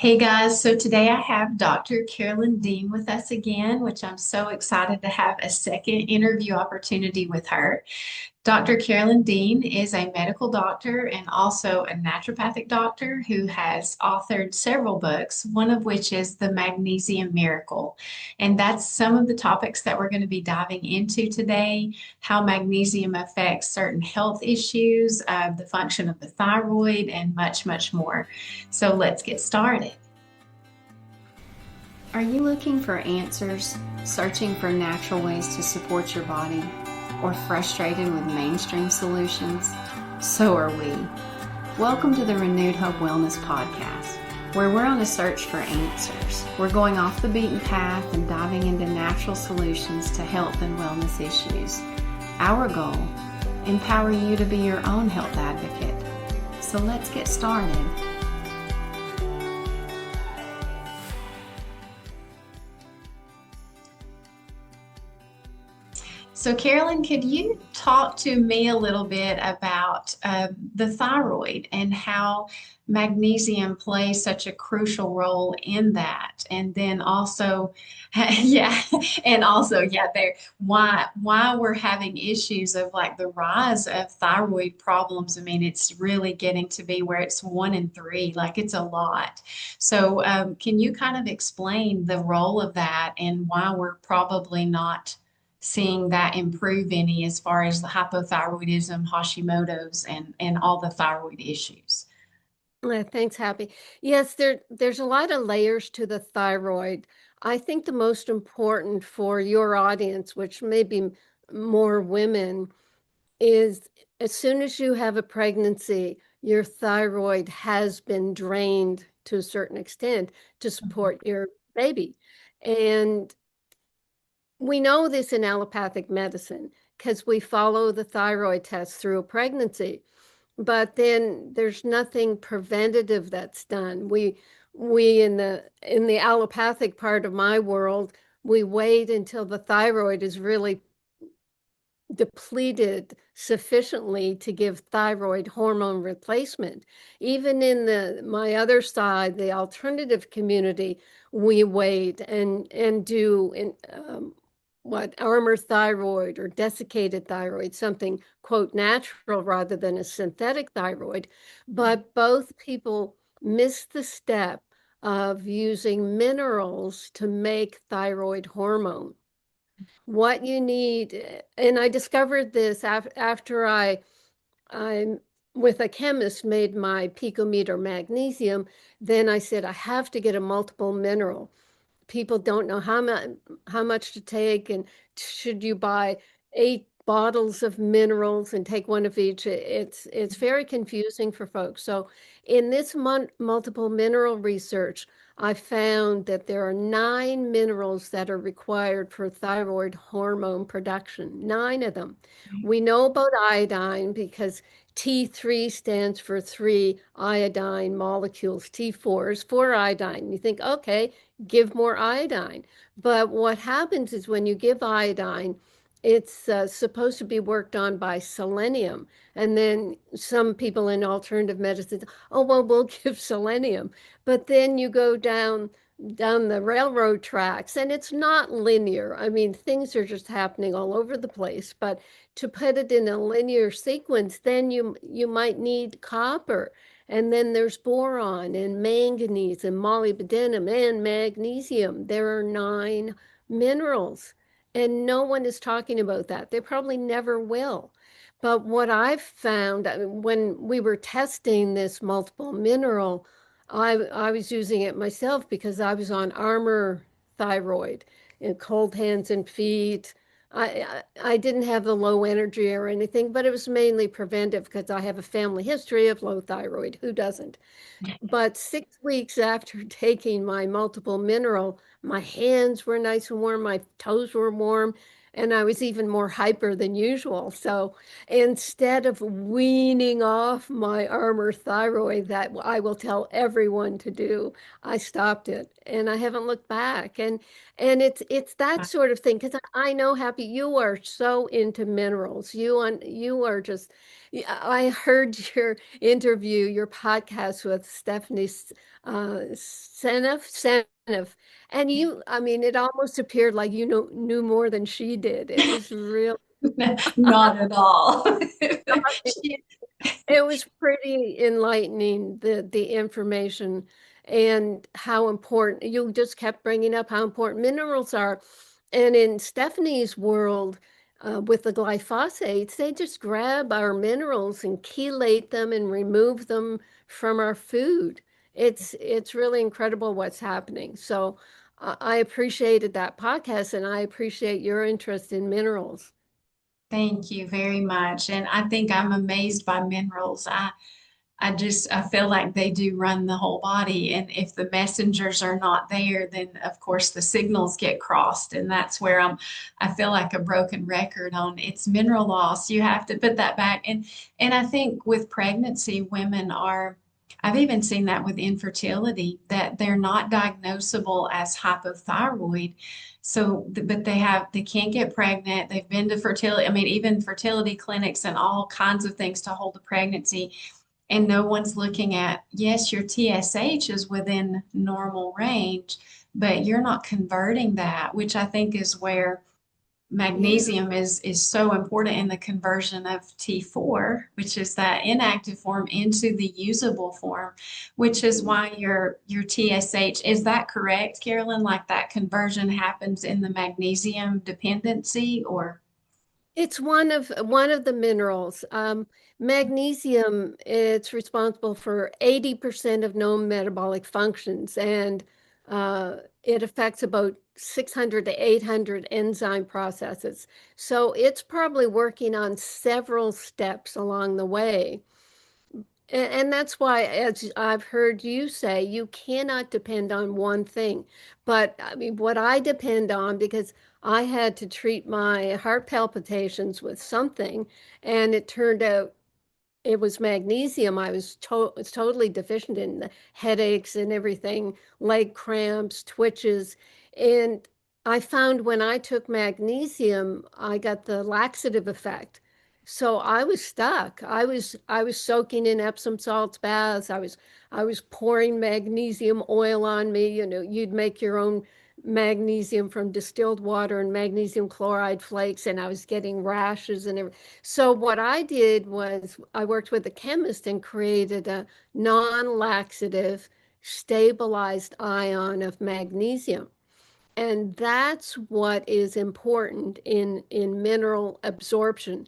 Hey guys, so today I have Dr. Carolyn Dean with us again, which I'm so excited to have a second interview opportunity with her. Dr. Carolyn Dean is a medical doctor and also a naturopathic doctor who has authored several books, one of which is The Magnesium Miracle. And that's some of the topics that we're going to be diving into today, how magnesium affects certain health issues, the function of the thyroid, and much, much more. So let's get started. Are you looking for answers, searching for natural ways to support your body, or frustrated with mainstream solutions? So are we. Welcome to the Renewed Hope Wellness Podcast, where we're on a search for answers. We're going off the beaten path and diving into natural solutions to health and wellness issues. Our goal, empower you to be your own health advocate. So let's get started. So, Carolyn, could you talk to me a little bit about the thyroid and how magnesium plays such a crucial role in that? And then also, yeah, and also, yeah, there why we're having issues of like the rise of thyroid problems. I mean, it's really getting to be where it's 1 in 3, like it's a lot. So, can you kind of explain the role of that and why we're probably not seeing that improve any as far as the hypothyroidism, Hashimoto's, and all the thyroid issues? Thanks, Happy. Yes, there's a lot of layers to the thyroid. I think the most important for your audience, which may be more women, is as soon as you have a pregnancy, your thyroid has been drained to a certain extent to support your baby. And we know this in allopathic medicine because we follow the thyroid test through a pregnancy, but then there's nothing preventative that's done. We in the allopathic part of my world, we wait until the thyroid is really depleted sufficiently to give thyroid hormone replacement. Even in my other side, the alternative community, we wait and do what armor thyroid or desiccated thyroid, something quote natural rather than a synthetic thyroid. But both people miss the step of using minerals to make thyroid hormone. What you need, and I discovered this after I with a chemist made my picometer magnesium. Then I said I have to get a multiple mineral. People don't know how much to take, and should you buy 8 bottles of minerals and take one of each? It's very confusing for folks. So in this multiple mineral research, I found that there are 9 minerals that are required for thyroid hormone production, 9 of them. We know about iodine because T3 stands for 3 iodine molecules. T4 is 4 iodine. You think, okay, give more iodine. But what happens is when you give iodine, it's supposed to be worked on by selenium. And then some people in alternative medicine, oh, well, we'll give selenium. But then you go down the railroad tracks and it's not linear. I mean, things are just happening all over the place. But to put it in a linear sequence, then you might need copper. And then there's boron and manganese and molybdenum and magnesium. There are 9 minerals. And no one is talking about that. They probably never will. But what I've found when we were testing this multiple mineral, I was using it myself because I was on armor thyroid and cold hands and feet. I didn't have the low energy or anything, but it was mainly preventive because I have a family history of low thyroid. Who doesn't? But 6 weeks after taking my multiple mineral, my hands were nice and warm, my toes were warm, and I was even more hyper than usual. So instead of weaning off my armor thyroid that I will tell everyone to do, I stopped it and I haven't looked back. And it's that sort of thing because I know, Happy, you are so into minerals. You are just. I heard your interview, your podcast with Stephanie Seneff, and I mean, it almost appeared like you knew more than she did. It was real. Not at all. It was pretty enlightening, the information and how important you just kept bringing up how important minerals are. And in Stephanie's world, with the glyphosates, they just grab our minerals and chelate them and remove them from our food. It's really incredible what's happening. So I appreciated that podcast, and I appreciate your interest in minerals. Thank you very much. And I think I'm amazed by minerals. I feel like they do run the whole body. And if the messengers are not there, then of course the signals get crossed. And that's where I feel like a broken record on it's mineral loss. You have to put that back. And I think with pregnancy, I've even seen that with infertility, that they're not diagnosable as hypothyroid. So, but they can't get pregnant. They've been to fertility, I mean, even fertility clinics and all kinds of things to hold the pregnancy, and no one's looking at, yes, your TSH is within normal range, but you're not converting that, which I think is where Yeah. magnesium is so important in the conversion of T4, which is that inactive form into the usable form, which is why your TSH, is that correct, Carolyn? Like that conversion happens in the magnesium dependency or It's one of the minerals. Magnesium, it's responsible for 80% of known metabolic functions, and it affects about 600 to 800 enzyme processes. So it's probably working on several steps along the way. And that's why, as I've heard you say, you cannot depend on one thing. But I mean, what I depend on, because I had to treat my heart palpitations with something, and it turned out it was magnesium. I was totally deficient in the headaches and everything, leg cramps, twitches. And I found when I took magnesium, I got the laxative effect. So I was stuck. I was soaking in Epsom salts baths. I was pouring magnesium oil on me. You'd make your own magnesium from distilled water and magnesium chloride flakes, and I was getting rashes and everything. So what I did was I worked with a chemist and created a non-laxative stabilized ion of magnesium. And that's what is important in mineral absorption.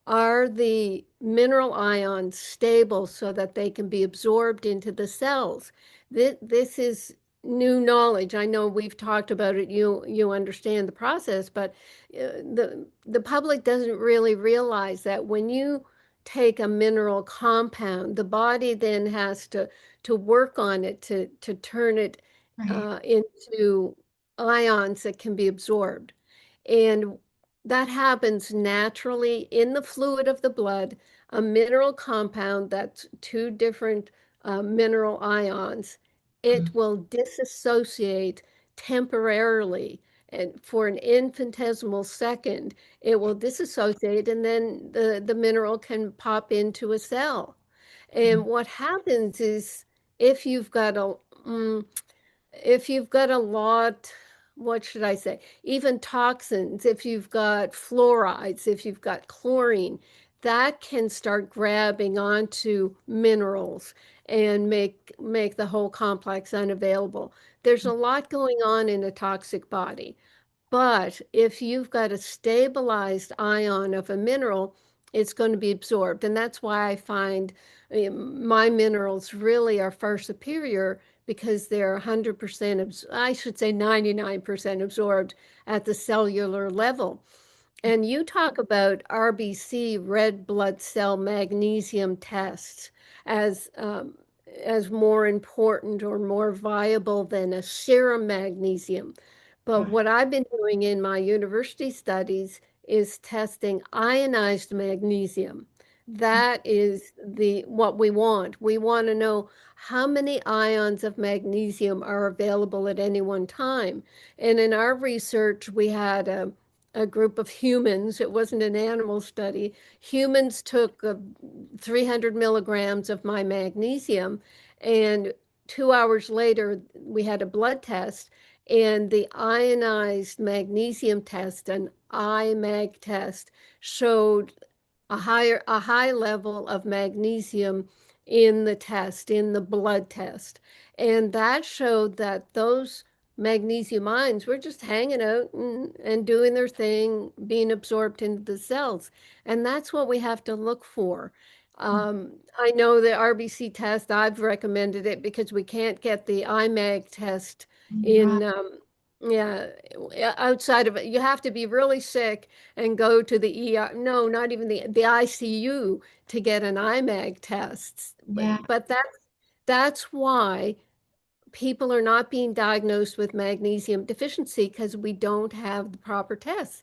Are the mineral ions stable so that they can be absorbed into the cells? This is new knowledge. I know we've talked about it. You understand the process, but the public doesn't really realize that when you take a mineral compound, the body then has to work on it to turn it right? into ions that can be absorbed. And that happens naturally in the fluid of the blood, a mineral compound that's two different mineral ions. It will disassociate temporarily. And for an infinitesimal second, it will disassociate, and then the mineral can pop into a cell. And what happens is if you've got a, mm, if you've got a lot, what should I say? Even toxins, if you've got fluorides, if you've got chlorine, that can start grabbing onto minerals and make the whole complex unavailable. There's a lot going on in a toxic body. But if you've got a stabilized ion of a mineral, it's going to be absorbed. And that's why I find my minerals really are far superior because they're 100%, I should say 99% absorbed at the cellular level. And you talk about RBC, red blood cell magnesium tests, as as more important or more viable than a serum magnesium. But what I've been doing in my university studies is testing ionized magnesium. That is the what we want. We want to know how many ions of magnesium are available at any one time. And in our research, we had a group of humans. It wasn't an animal study. Humans took 300 milligrams of my magnesium, and 2 hours later, we had a blood test, and the ionized magnesium test, an IMAG test, showed a high level of magnesium in the test, in the blood test. And that showed that those magnesium ions were just hanging out and doing their thing, being absorbed into the cells. And that's what we have to look for. I know the RBC test, I've recommended it because we can't get the IMAG test Right. in, yeah, outside of it. You have to be really sick and go to the ER. No, not even the ICU to get an IMAG test. Yeah. But that's why people are not being diagnosed with magnesium deficiency because we don't have the proper tests.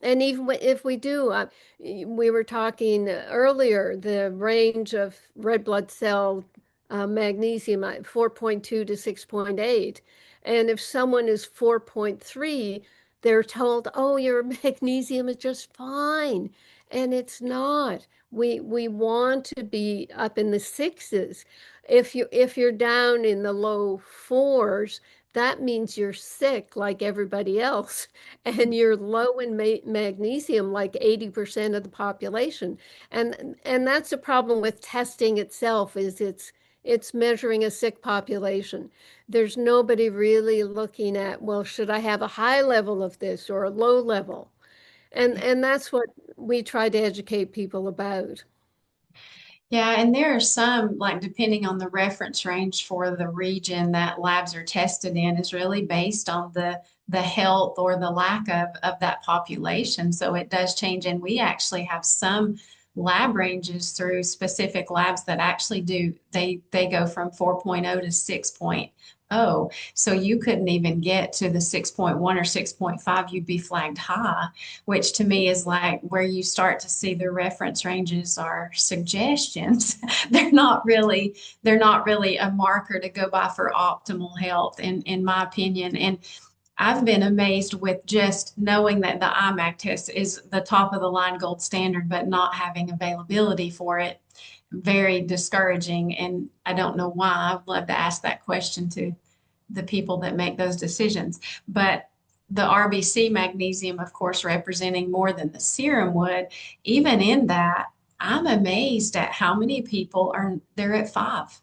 And even if we do, we were talking earlier, the range of red blood cell magnesium, 4.2 to 6.8. And if someone is 4.3, they're told, oh, your magnesium is just fine. And it's not. We want to be up in the sixes. If you're down in the low fours, that means you're sick like everybody else, and you're low in magnesium like 80% of the population. And that's a problem with testing itself, is it's measuring a sick population. There's nobody really looking at, well, should I have a high level of this or a low level? And that's what we try to educate people about. Yeah, and there are some, like depending on the reference range for the region that labs are tested in, is really based on the health or the lack of that population. So it does change, and we actually have some lab ranges through specific labs that actually do they go from 4.0 to 6.0. So you couldn't even get to the 6.1 or 6.5, you'd be flagged high, which to me is like where you start to see the reference ranges are suggestions. They're not really a marker to go by for optimal health, in my opinion. And I've been amazed with just knowing that the IMAC test is the top of the line gold standard, but not having availability for it. Very discouraging. And I don't know why. I'd love to ask that question to the people that make those decisions. But the RBC magnesium, of course, representing more than the serum would, even in that, I'm amazed at how many people they're at 5.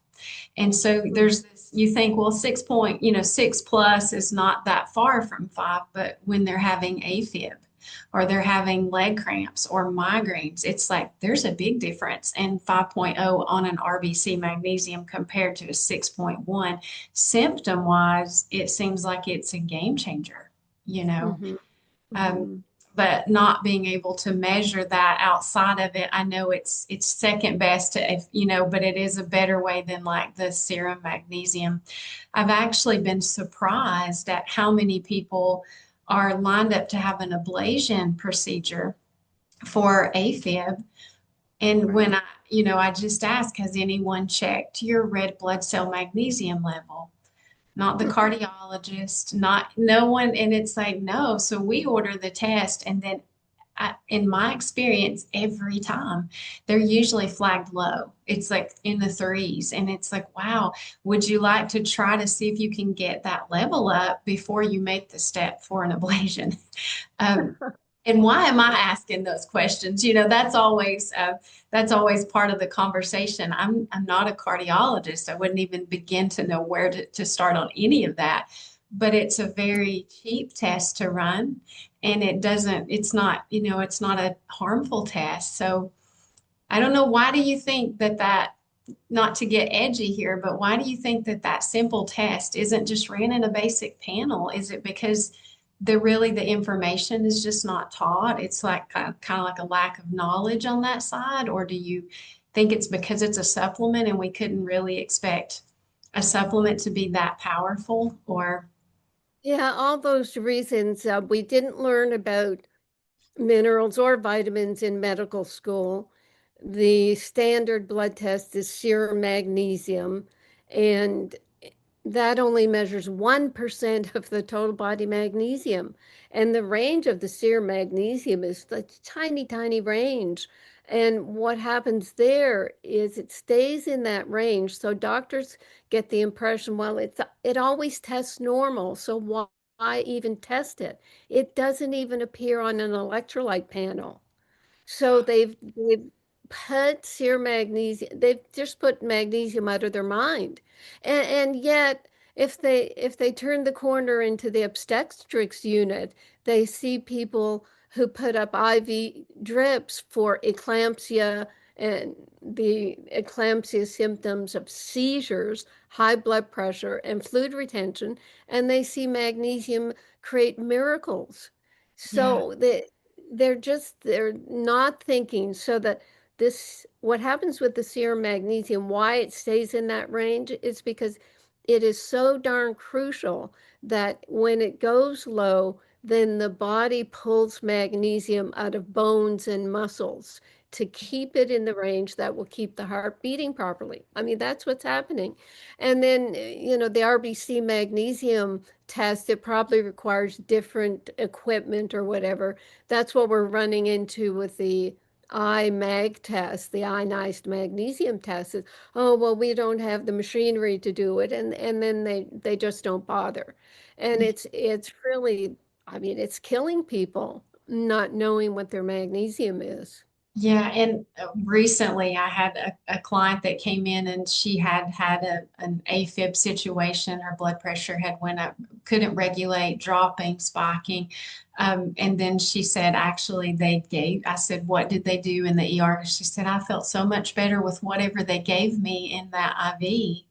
And so there's this, you think, well, 6 plus is not that far from 5, but when they're having AFib or they're having leg cramps or migraines, it's like there's a big difference in 5.0 on an RBC magnesium compared to a 6.1. Symptom wise, it seems like it's a game changer, you know. Mhm, Um, mhm. but not being able to measure that outside of it, I know it's second best to, if, but it is a better way than like the serum magnesium. I've actually been surprised at how many people are lined up to have an ablation procedure for AFib. And when Right. I just ask, has anyone checked your red blood cell magnesium level? Not the cardiologist, not no one. And it's like, no. So we order the test, and then in my experience, every time they're usually flagged low. It's like in the threes. And it's like, wow, would you like to try to see if you can get that level up before you make the step for an ablation? Um, and why am I asking those questions? That's always part of the conversation. I'm not a cardiologist. I wouldn't even begin to know where to start on any of that. But it's a very cheap test to run, and it's not a harmful test. So I don't know, why do you think that not to get edgy here, but why do you think that simple test isn't just ran in a basic panel? Is it because the information is just not taught? It's like kind of like a lack of knowledge on that side, or do you think it's because it's a supplement and we couldn't really expect a supplement to be that powerful? Or Yeah, all those reasons. We didn't learn about minerals or vitamins in medical school. The standard blood test is serum magnesium, and that only measures 1% of the total body magnesium. And the range of the serum magnesium is the tiny, tiny range. And what happens there is it stays in that range. So doctors get the impression, well, it always tests normal. So why even test it? It doesn't even appear on an electrolyte panel. So they've put serum magnesium, they've just put magnesium out of their mind. And yet if they turn the corner into the obstetrics unit, they see people who put up IV drips for eclampsia and the eclampsia symptoms of seizures, high blood pressure, and fluid retention, and they see magnesium create miracles. Yeah. So they're not thinking so that this what happens with the serum magnesium, why it stays in that range is because it is so darn crucial that when it goes low, then the body pulls magnesium out of bones and muscles to keep it in the range that will keep the heart beating properly. I mean, that's what's happening. And then, the RBC magnesium test, it probably requires different equipment or whatever. That's what we're running into with the IMAG test, the ionized magnesium test. Is, oh, well, we don't have the machinery to do it, and then they just don't bother. And it's really, I mean, it's killing people not knowing what their magnesium is. Yeah, and recently I had a client that came in and she had had an AFib situation. Her blood pressure had went up, couldn't regulate, dropping, spiking. And then she said, actually, I said, what did they do in the ER? And she said, I felt so much better with whatever they gave me in that IV.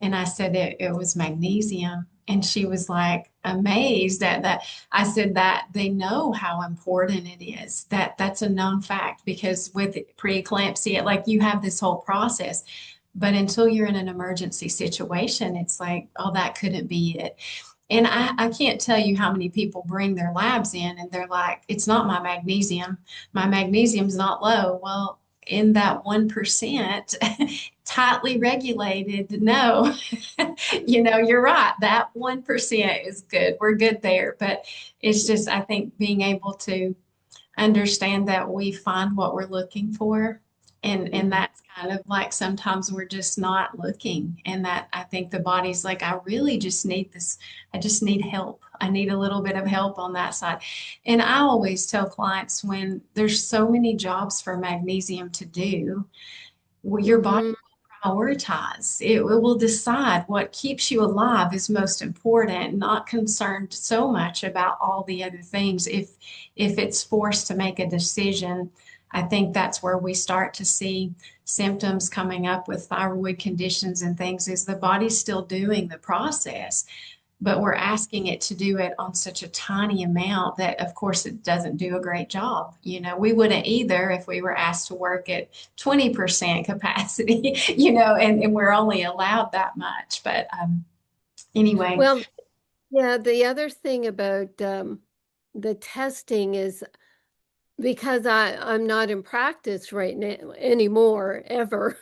And I said it was magnesium. And she was like amazed at that. I said that they know how important it is. That's a known fact because with preeclampsia, like you have this whole process. But until you're in an emergency situation, it's like, oh, that couldn't be it. And I can't tell you how many people bring their labs in and they're like, it's not my magnesium. My magnesium's not low. Well, in that 1%, tightly regulated, no, you're right. That 1% is good. We're good there. But it's just, I think being able to understand that we find what we're looking for. And that's kind of like sometimes we're just not looking. And that I think the body's like, I really just need this. I just need help. I need a little bit of help on that side. And I always tell clients when there's so many jobs for magnesium to do, well, your body Mhm. prioritize. It will decide what keeps you alive is most important, not concerned so much about all the other things. If it's forced to make a decision, I think that's where we start to see symptoms coming up with thyroid conditions and things is the body's still doing the process, but we're asking it to do it on such a tiny amount that of course it doesn't do a great job. We wouldn't either if we were asked to work at 20% capacity, and we're only allowed that much. But anyway. Well, yeah, the other thing about the testing is because I'm not in practice right now anymore, ever,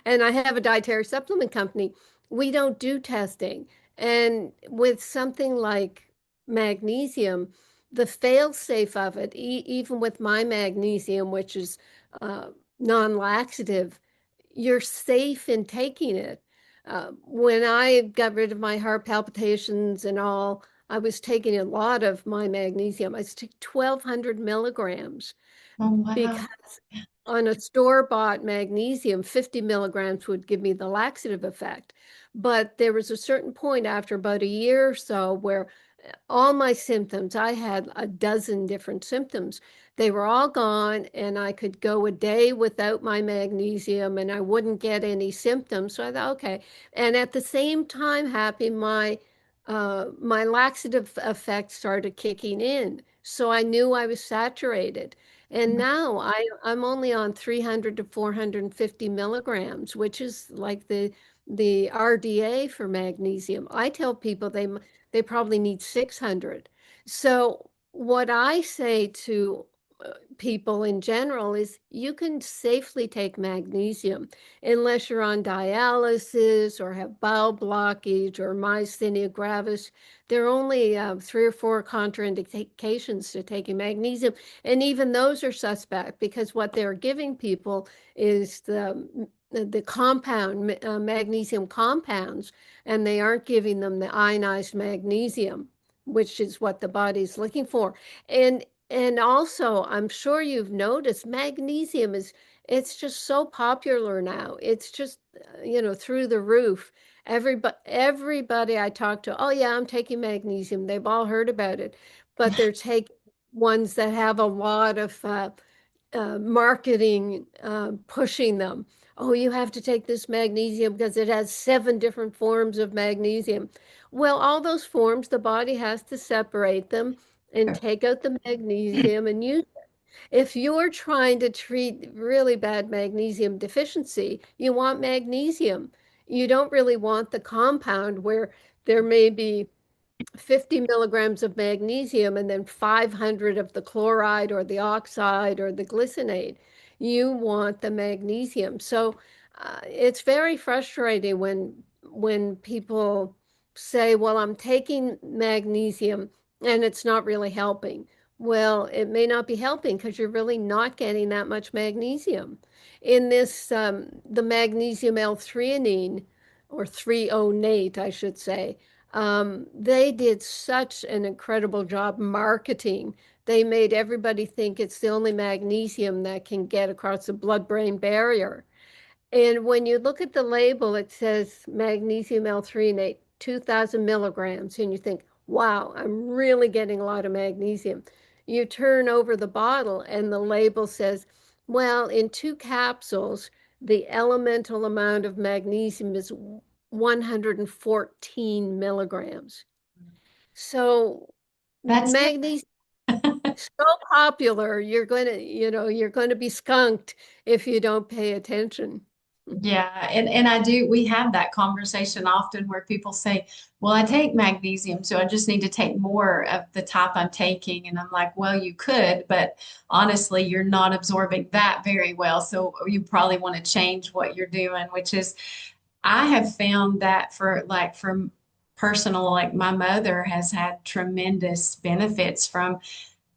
and I have a dietary supplement company, we don't do testing. And with something like magnesium, the fail-safe of it, even with my magnesium, which is uh, non-laxative, you're safe in taking it. When I got rid of my heart palpitations and all, I was taking a lot of my magnesium. I took 1,200 milligrams Oh, wow. because on a store-bought magnesium, 50 milligrams would give me the laxative effect. But there was a certain point after about a year or so where all my symptoms, I had a dozen different symptoms. They were all gone, and I could go a day without my magnesium and I wouldn't get any symptoms. So I thought, okay. And at the same time, Happy, my laxative effect started kicking in. So I knew I was saturated. And now I'm only on 300 to 450 milligrams, which is like the RDA for magnesium. I tell people they probably need 600. So what I say to people in general is you can safely take magnesium unless you're on dialysis or have bowel blockage or myasthenia gravis. There are only 3 or 4 contraindications to taking magnesium, and even those are suspect because what they're giving people is the compound magnesium compounds, and they aren't giving them the ionized magnesium, which is what the body's looking for. And also, I'm sure you've noticed magnesium it's just so popular now. It's just, through the roof. Everybody I talk to, oh yeah, I'm taking magnesium. They've all heard about it, but they're taking ones that have a lot of marketing pushing them. Oh, you have to take this magnesium because it has 7 different forms of magnesium. Well, all those forms, the body has to separate them and take out the magnesium and use it. If you're trying to treat really bad magnesium deficiency, you want magnesium. You don't really want the compound where there may be 50 milligrams of magnesium and then 500 of the chloride or the oxide or the glycinate. You want the magnesium. So it's very frustrating when people say, well, I'm taking magnesium and it's not really helping. Well, it may not be helping because you're really not getting that much magnesium. In this, the magnesium L-threonine, or threonate, I should say, they did such an incredible job marketing. They made everybody think it's the only magnesium that can get across the blood-brain barrier. And when you look at the label, it says magnesium L-threonate, 2,000 milligrams, and you think, wow, I'm really getting a lot of magnesium. You turn over the bottle and the label says, well, in 2 capsules, the elemental amount of magnesium is 114 milligrams. So That's it. magnesium is so popular, you're going to be skunked if you don't pay attention. Yeah, and we have that conversation often where people say, well, I take magnesium, so I just need to take more of the type I'm taking. And I'm like, well, you could, but honestly, you're not absorbing that very well. So you probably want to change what you're doing, which is, I have found that from personal, like my mother has had tremendous benefits from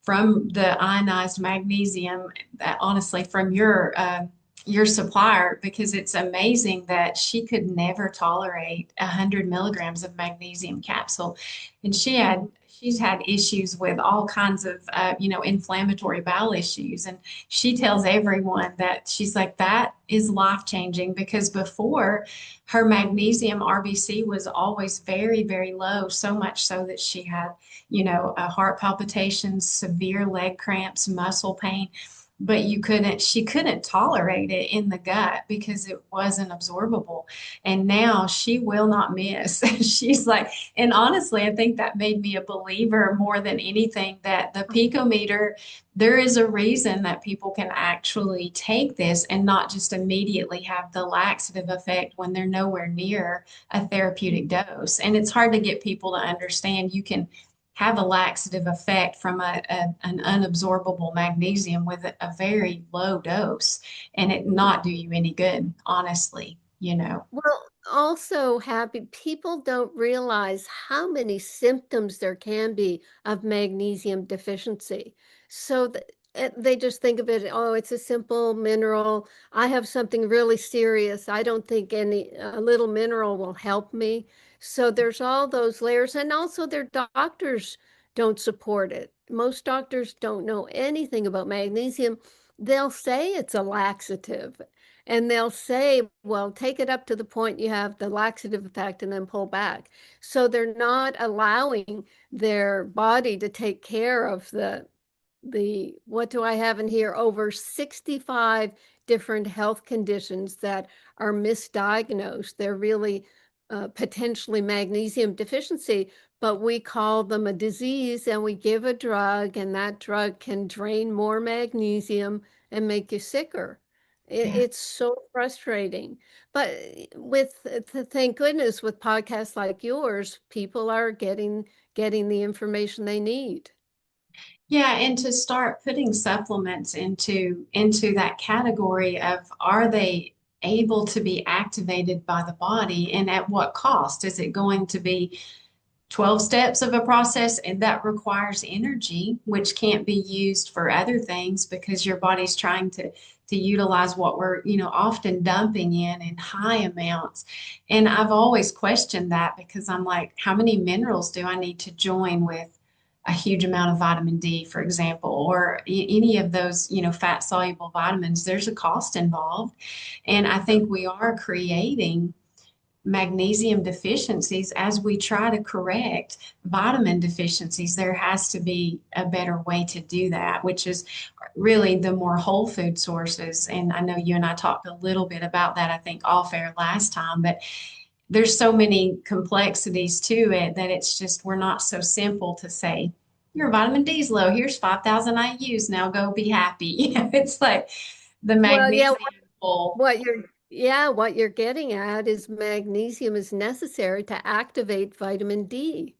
the ionized magnesium, that honestly from your supplier, because it's amazing that she could never tolerate 100 milligrams of magnesium capsule, and she's had issues with all kinds of inflammatory bowel issues, and she tells everyone that she's like, that is life changing, because before, her magnesium RBC was always very, very low, so much so that she had heart palpitations, severe leg cramps, muscle pain, but she couldn't tolerate it in the gut because it wasn't absorbable. And now she will not miss. She's like, and honestly, I think that made me a believer more than anything, that the picometer, there is a reason that people can actually take this and not just immediately have the laxative effect when they're nowhere near a therapeutic dose. And it's hard to get people to understand you can have a laxative effect from an unabsorbable magnesium with a very low dose and it not do you any good, honestly. Well, also, happy people don't realize how many symptoms there can be of magnesium deficiency. So they just think of it, oh, it's a simple mineral. I have something really serious. I don't think a little mineral will help me. So there's all those layers, and also their doctors don't support it. Most doctors don't know anything about magnesium. They'll say it's a laxative. And they'll say, well, take it up to the point you have the laxative effect and then pull back. So they're not allowing their body to take care of what do I have in here? Over 65 different health conditions that are misdiagnosed. They're really potentially magnesium deficiency, but we call them a disease and we give a drug, and that drug can drain more magnesium and make you sicker. Yeah. It's so frustrating. But thank goodness, with podcasts like yours, people are getting the information they need. Yeah, and to start putting supplements into that category of, are they able to be activated by the body, and at what cost? Is it going to be 12 steps of a process and that requires energy, which can't be used for other things because your body's trying to utilize what we're, often dumping in high amounts. And I've always questioned that, because I'm like, how many minerals do I need to join with a huge amount of vitamin D, for example, or any of those, fat soluble vitamins? There's a cost involved. And I think we are creating magnesium deficiencies as we try to correct vitamin deficiencies. There has to be a better way to do that, which is really the more whole food sources. And I know you and I talked a little bit about that, I think, off air last time, but there's so many complexities to it that it's just, we're not so simple to say, your vitamin D's low, here's 5,000 IU's, now go be happy. It's like the Well, yeah, magnesium full. what you're getting at is magnesium is necessary to activate vitamin D.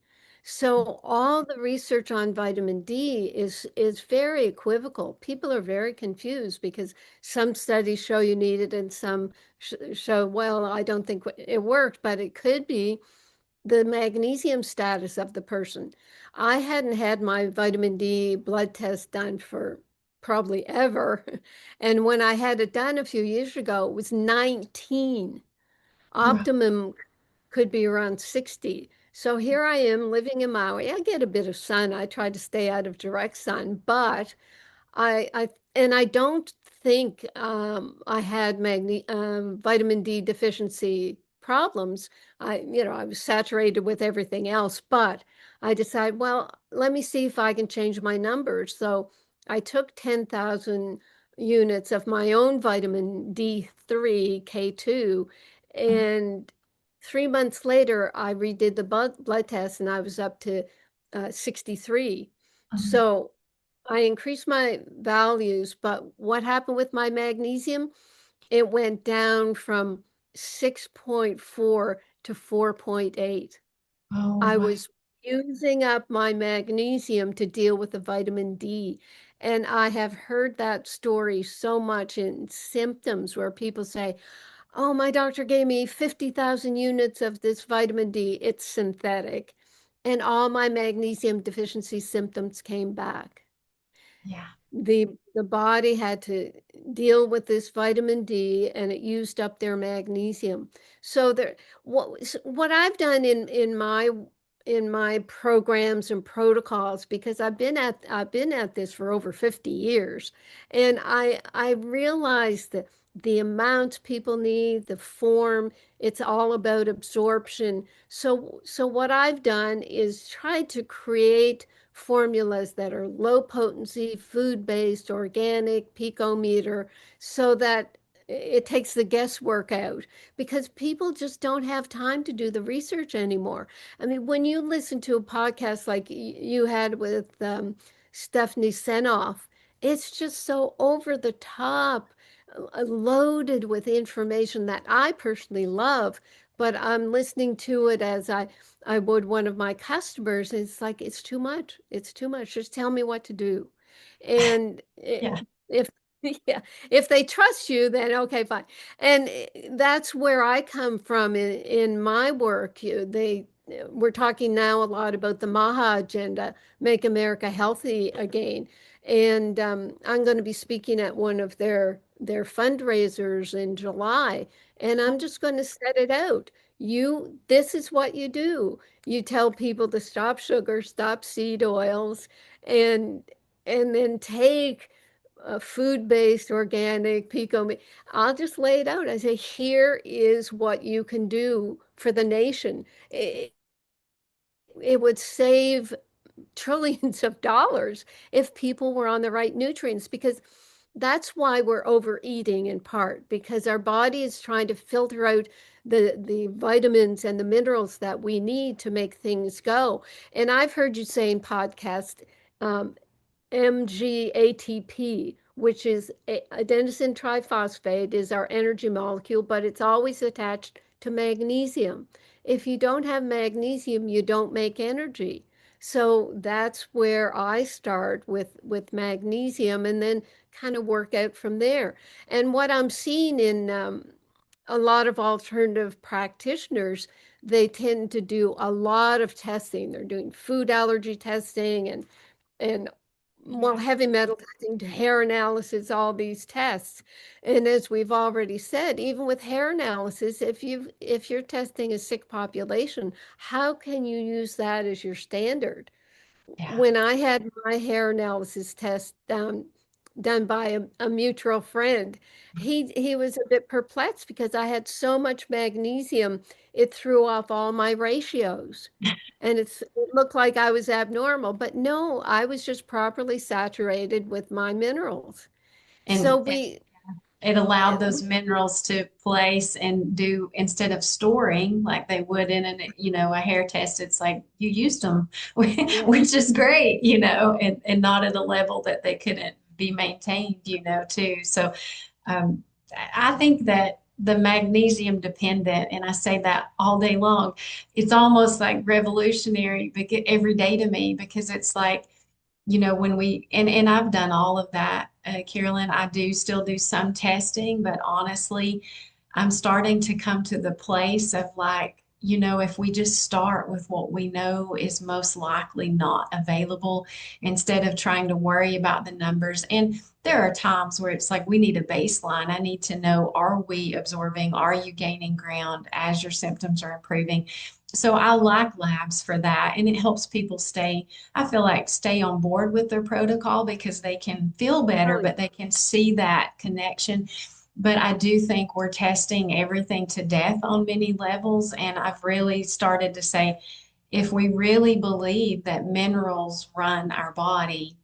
So all the research on vitamin D is very equivocal. People are very confused because some studies show you need it and some show, well, I don't think it worked, but it could be the magnesium status of the person. I hadn't had my vitamin D blood test done for probably ever. And when I had it done a few years ago, it was 19. Optimum could be around 60. So here I am living in Maui. I get a bit of sun. I try to stay out of direct sun, but I don't think I had vitamin D deficiency problems. I was saturated with everything else, but I decided, well, let me see if I can change my numbers. So I took 10,000 units of my own vitamin D3, K2, and 3 months later, I redid the blood test and I was up to 63. So I increased my values, but what happened with my magnesium? It went down from 6.4 to 4.8. Oh I my. was using up my magnesium to deal with the vitamin D. And I have heard that story so much in symptoms where people say, oh, my doctor gave me 50,000 units of this vitamin D. It's synthetic. And all my magnesium deficiency symptoms came back. Yeah. The body had to deal with this vitamin D and it used up their magnesium. So what I've done in my programs and protocols, because I've been at this for over 50 years, and I realized that the amount people need, the form, it's all about absorption. So what I've done is try to create formulas that are low potency, food-based, organic, picometer, so that it takes the guesswork out, because people just don't have time to do the research anymore. I mean, when you listen to a podcast like you had with Stephanie Senoff, it's just so over the top, loaded with information that I personally love, but I'm listening to it as I would one of my customers. It's like, it's too much. It's too much. Just tell me what to do. And Yeah. if yeah, if they trust you, then okay, fine. And that's where I come from in my work. We're talking now a lot about the MAHA agenda, Make America Healthy Again. And I'm going to be speaking at one of their fundraisers in July. And I'm just going to set it out. This is what you do. You tell people to stop sugar, stop seed oils, and then take food-based, organic, pico. I'll just lay it out. I say, here is what you can do for the nation. It would save trillions of dollars if people were on the right nutrients, because that's why we're overeating, in part because our body is trying to filter out the vitamins and the minerals that we need to make things go. And I've heard you say in podcast, MGATP. which is adenosine triphosphate is our energy molecule, but it's always attached to magnesium. If you don't have magnesium, you don't make energy. So that's where I start with magnesium and then kind of work out from there. And what I'm seeing in a lot of alternative practitioners, they tend to do a lot of testing. They're doing food allergy testing and more Yeah. heavy metal testing, hair analysis, all these tests. And as we've already said, even with hair analysis, if you're testing a sick population, how can you use that as your standard? Yeah. When I had my hair analysis test done by a mutual friend, he was a bit perplexed because I had so much magnesium, it threw off all my ratios. And it looked like I was abnormal, but no, I was just properly saturated with my minerals. So And it allowed those we minerals to place and do instead of storing like they would in a hair test. It's like you used them, yeah, which is great, and not at a level that they couldn't be maintained, too. So um, I think that the magnesium dependent, and I say that all day long, it's almost like revolutionary every day to me because it's like, when and I've done all of that, Carolyn, I do still do some testing, but honestly, I'm starting to come to the place of like, if we just start with what we know is most likely not available instead of trying to worry about the numbers. And there are times where it's like we need a baseline. I need to know, are we absorbing? Are you gaining ground as your symptoms are improving? So I like labs for that. And it helps people I feel like stay on board with their protocol because they can feel better, really, but they can see that connection. But I do think we're testing everything to death on many levels. And I've really started to say, if we really believe that minerals run our body,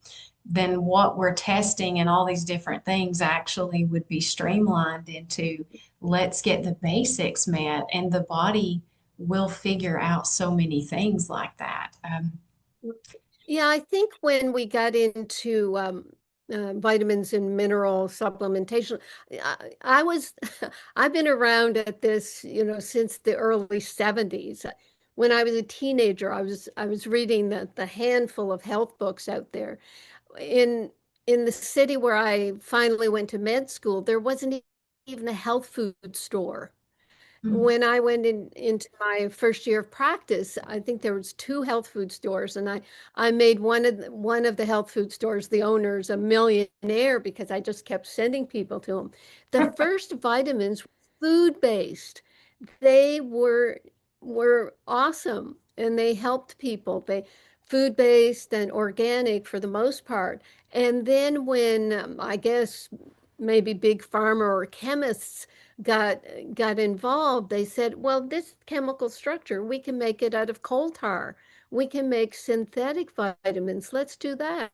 then what we're testing and all these different things actually would be streamlined into let's get the basics met, and the body will figure out so many things like that. yeah, I think when we got into vitamins and mineral supplementation, I was, I've been around at this, since the early 70s. When I was a teenager, I was reading the handful of health books out there. In in the city where I finally went to med school, there wasn't even a health food store. Mm. When I went into my first year of practice, I think there was two health food stores, and I made one of the health food stores, the owners, a millionaire because I just kept sending people to him. The first vitamins were food-based. They were awesome and they helped people. They food-based and organic for the most part. And then when I guess maybe big pharma or chemists got got involved, they said, well, this chemical structure, we can make it out of coal tar. We can make synthetic vitamins. Let's do that.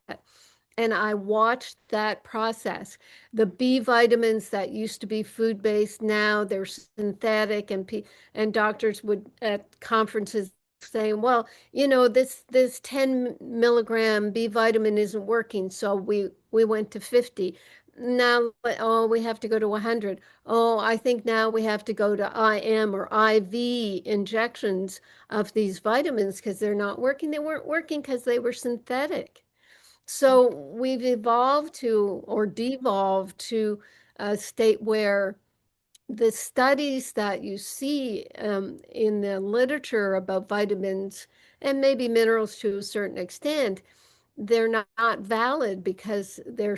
And I watched that process. The B vitamins that used to be food-based, now they're synthetic, and doctors would at conferences saying, well, this 10 milligram B vitamin isn't working, so we went to 50. Now, oh, we have to go to 100. Oh, I think now we have to go to IM or IV injections of these vitamins because they're not working. They weren't working because they were synthetic. So we've evolved to or devolved to a state where the studies that you see in the literature about vitamins and maybe minerals to a certain extent, they're not valid because they're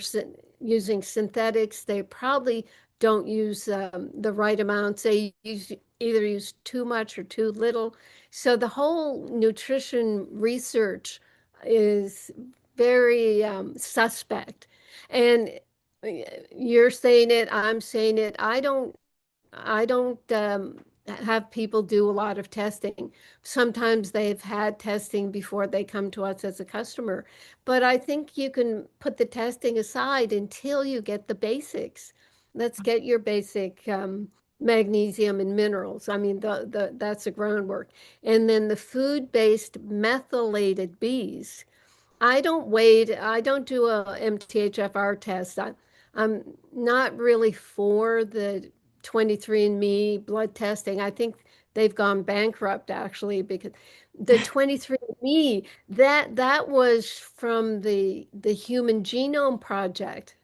using synthetics. They probably don't use the right amounts. They either use too much or too little. So the whole nutrition research is very suspect. And you're saying it, I'm saying it. I don't have people do a lot of testing. Sometimes they've had testing before they come to us as a customer, but I think you can put the testing aside until you get the basics. Let's get your basic magnesium and minerals. I mean, that's the groundwork. And then the food-based methylated Bs. I don't do a MTHFR test. I'm not really for the 23andMe blood testing. I think they've gone bankrupt actually because the 23andMe that was from the Human Genome Project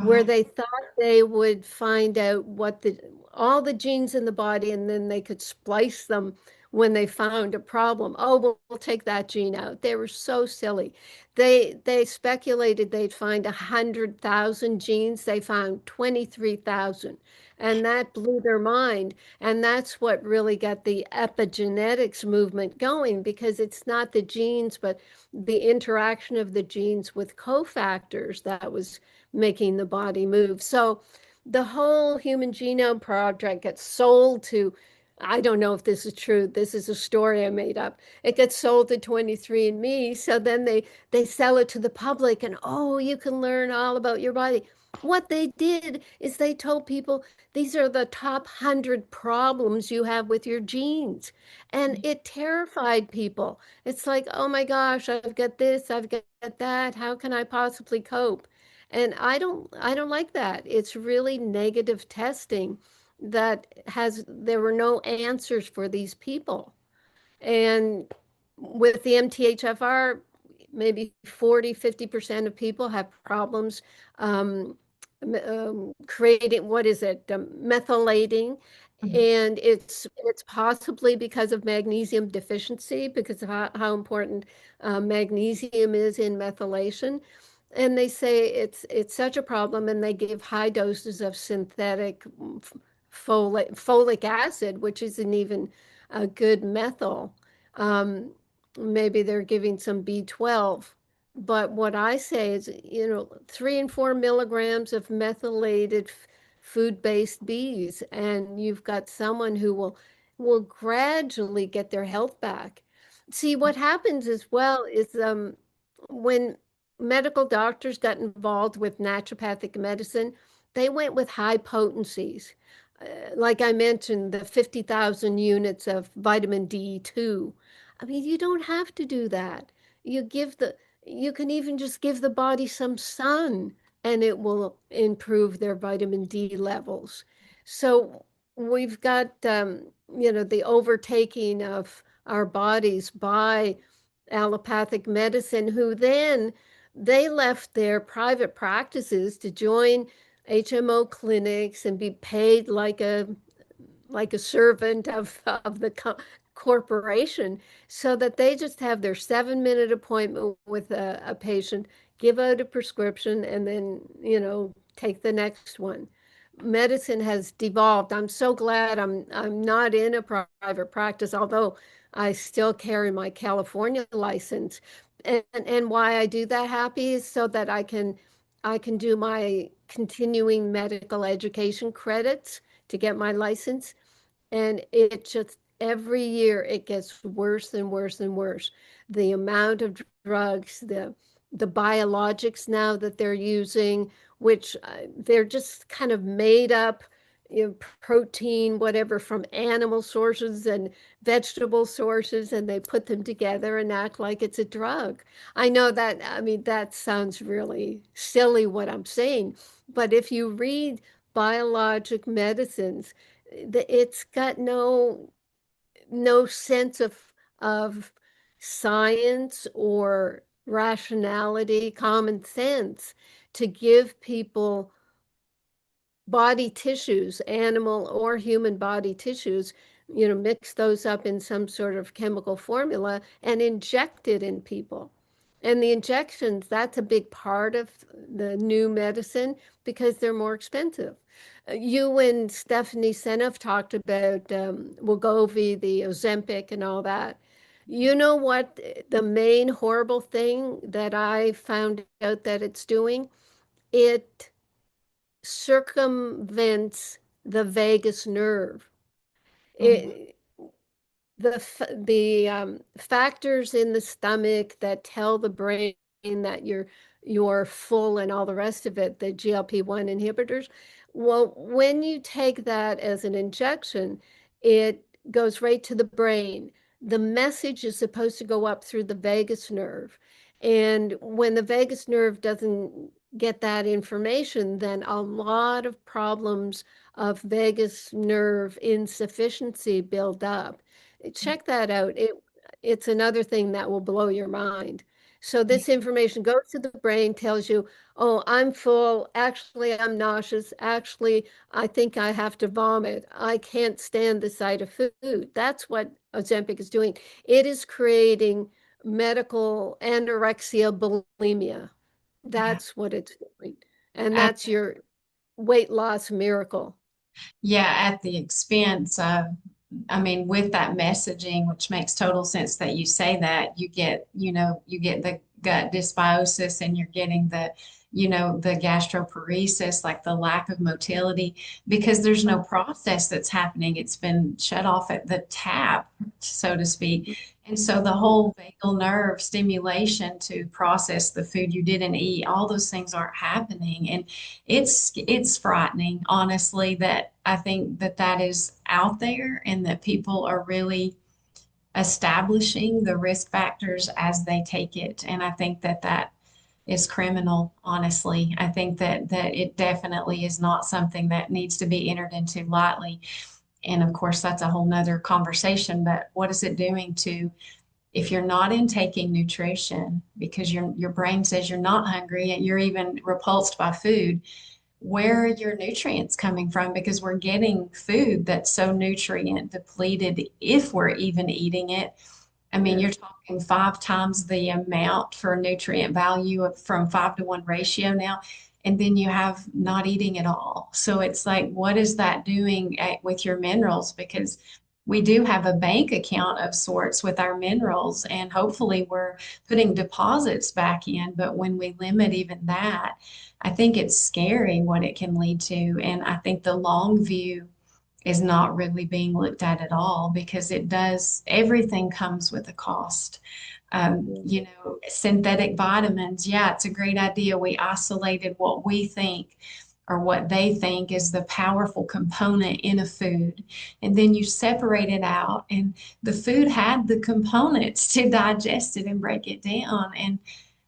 where Right. they thought they would find out what the all the genes in the body and then they could splice them when they found a problem. Oh, we'll take that gene out. They were so silly. They speculated they'd find 100,000 genes. They found 23,000. And that blew their mind. And that's what really got the epigenetics movement going because it's not the genes, but the interaction of the genes with cofactors that was making the body move. So the whole Human Genome Project gets sold to, I don't know if this is true. This is a story I made up. It gets sold to 23andMe. So then they sell it to the public and oh, you can learn all about your body. What they did is they told people these are the top 100 problems you have with your genes. And it terrified people. It's like, oh my gosh, I've got this, I've got that. How can I possibly cope? And I don't like that. It's really negative testing that there were no answers for these people. And with the MTHFR, maybe 40-50% of people have problems um, creating, what is it, methylating. Mhm. And it's possibly because of magnesium deficiency, because of how important magnesium is in methylation. And they say it's such a problem, and they give high doses of synthetic folic acid, which isn't even a good methyl. Um, Maybe they're giving some B12. But what I say is, 3 and 4 milligrams of methylated food-based bees, and you've got someone who will gradually get their health back. See, what happens as well is when medical doctors got involved with naturopathic medicine, they went with high potencies. Like I mentioned, the 50,000 units of vitamin D2. I mean, you don't have to do that. You give the, you can even just give the body some sun and it will improve their vitamin D levels. So we've got, the overtaking of our bodies by allopathic medicine, who then they left their private practices to join HMO clinics and be paid like a servant of the corporation, so that they just have their 7-minute appointment with a patient, give out a prescription, and then take the next one. Medicine has devolved. I'm so glad I'm not in a private practice, although I still carry my California license. And why I do that, Happy, is so that I can do my continuing medical education credits to get my license. And it just every year it gets worse and worse and worse. The amount of drugs, the biologics now that they're using, which they're just kind of made up, protein, whatever, from animal sources and vegetable sources, and they put them together and act like it's a drug. I know that, I mean, that sounds really silly what I'm saying, but if you read biologic medicines, it's got no sense of science or rationality, common sense to give people body tissues, animal or human body tissues, mix those up in some sort of chemical formula and inject it in people. And the injections, that's a big part of the new medicine because they're more expensive. You and Stephanie Seneff talked about Wegovy, the Ozempic, and all that. You know what? The main horrible thing that I found out that it's doing? It circumvents the vagus nerve. Oh, It, the factors in the stomach that tell the brain that you're full and all the rest of it, the GLP-1 inhibitors. Well, when you take that as an injection, it goes right to the brain. The message is supposed to go up through the vagus nerve. And when the vagus nerve get that information, then a lot of problems of vagus nerve insufficiency build up. Check that out. It's another thing that will blow your mind. So this information goes to the brain, tells you, oh, I'm full. Actually, I'm nauseous. Actually, I think I have to vomit. I can't stand the sight of food. That's what Ozempic is doing. It is creating medical anorexia bulimia. Yeah. That's what it's doing. And that's your weight loss miracle. Yeah, at the expense of, I mean, with that messaging, which makes total sense that you say that, you get the gut dysbiosis and you're getting the gastroparesis, like the lack of motility, because there's no process that's happening. It's been shut off at the tap, so to speak. And so the whole vagal nerve stimulation to process the food you didn't eat, all those things aren't happening. And it's frightening, honestly, that I think that that is out there and that people are really establishing the risk factors as they take it. And I think that that is criminal, honestly. I think that it definitely is not something that needs to be entered into lightly. And of course, that's a whole nother conversation. But what is it doing to, if you're not intaking nutrition because your brain says you're not hungry and you're even repulsed by food, where are your nutrients coming from? Because we're getting food that's so nutrient depleted if we're even eating it. I mean, you're Yes. talking 5 times the amount for nutrient value from 5-to-1 ratio now. And then you have not eating at all. So it's like, what is that doing with your minerals? Because we do have a bank account of sorts with our minerals, and hopefully we're putting deposits back in. But when we limit even that, I think it's scary what it can lead to. And I think the long view is not really being looked at all because it does, everything comes with a cost. Synthetic vitamins, yeah, it's a great idea. We isolated what we think or what they think is the powerful component in a food. And then you separate it out, and the food had the components to digest it and break it down. And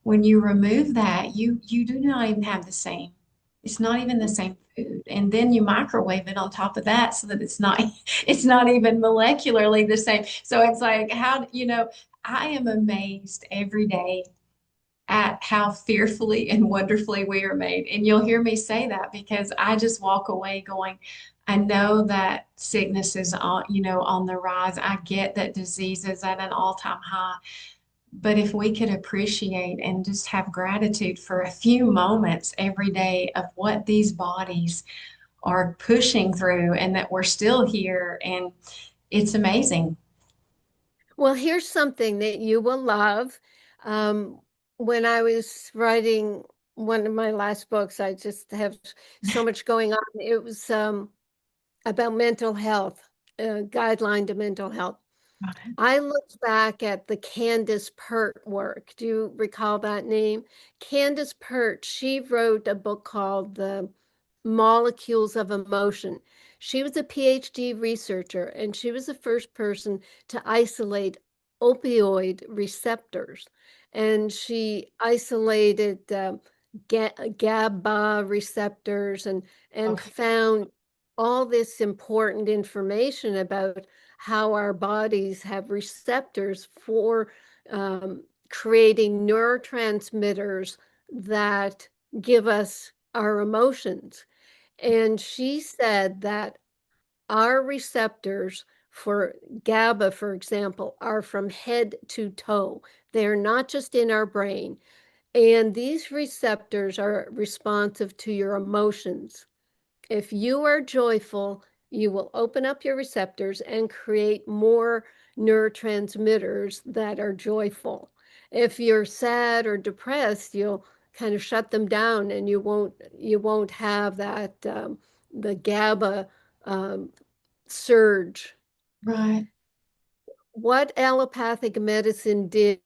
when you remove that, you do not even have the same. It's not even the same food. And then you microwave it on top of that so that it's not even molecularly the same. So it's like I am amazed every day at how fearfully and wonderfully we are made. And you'll hear me say that because I just walk away going, I know that sickness is on the rise. I get that disease is at an all-time high. But if we could appreciate and just have gratitude for a few moments every day of what these bodies are pushing through and that we're still here, and it's amazing. Well, here's something that you will love. Um, when I was writing one of my last books, I just have so much going on. It was about mental health, guideline to mental health. I looked back at the Candace Pert work. Do you recall that name? Candace Pert, she wrote a book called The Molecules of Emotion. She was a PhD researcher, and she was the first person to isolate opioid receptors. And she isolated GABA receptors and Okay. found all this important information about how our bodies have receptors for creating neurotransmitters that give us our emotions. And she said that our receptors for GABA, for example, are from head to toe. They're not just in our brain. And these receptors are responsive to your emotions. If you are joyful, you will open up your receptors and create more neurotransmitters that are joyful. If you're sad or depressed, you'll kind of shut them down and you won't have that the GABA um, surge. Right. What allopathic medicine did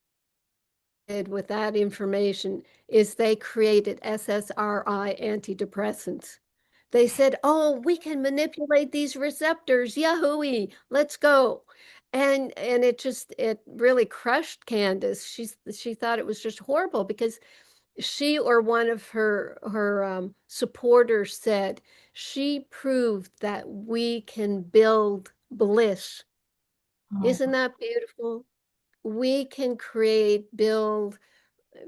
with that information is they created SSRI antidepressants. They said, "Oh, we can manipulate these receptors. Yahoo! Let's go." And it really crushed Candace. She thought it was just horrible because she or one of her supporters said she proved that we can build bliss. Oh, Isn't that beautiful? We can create, build,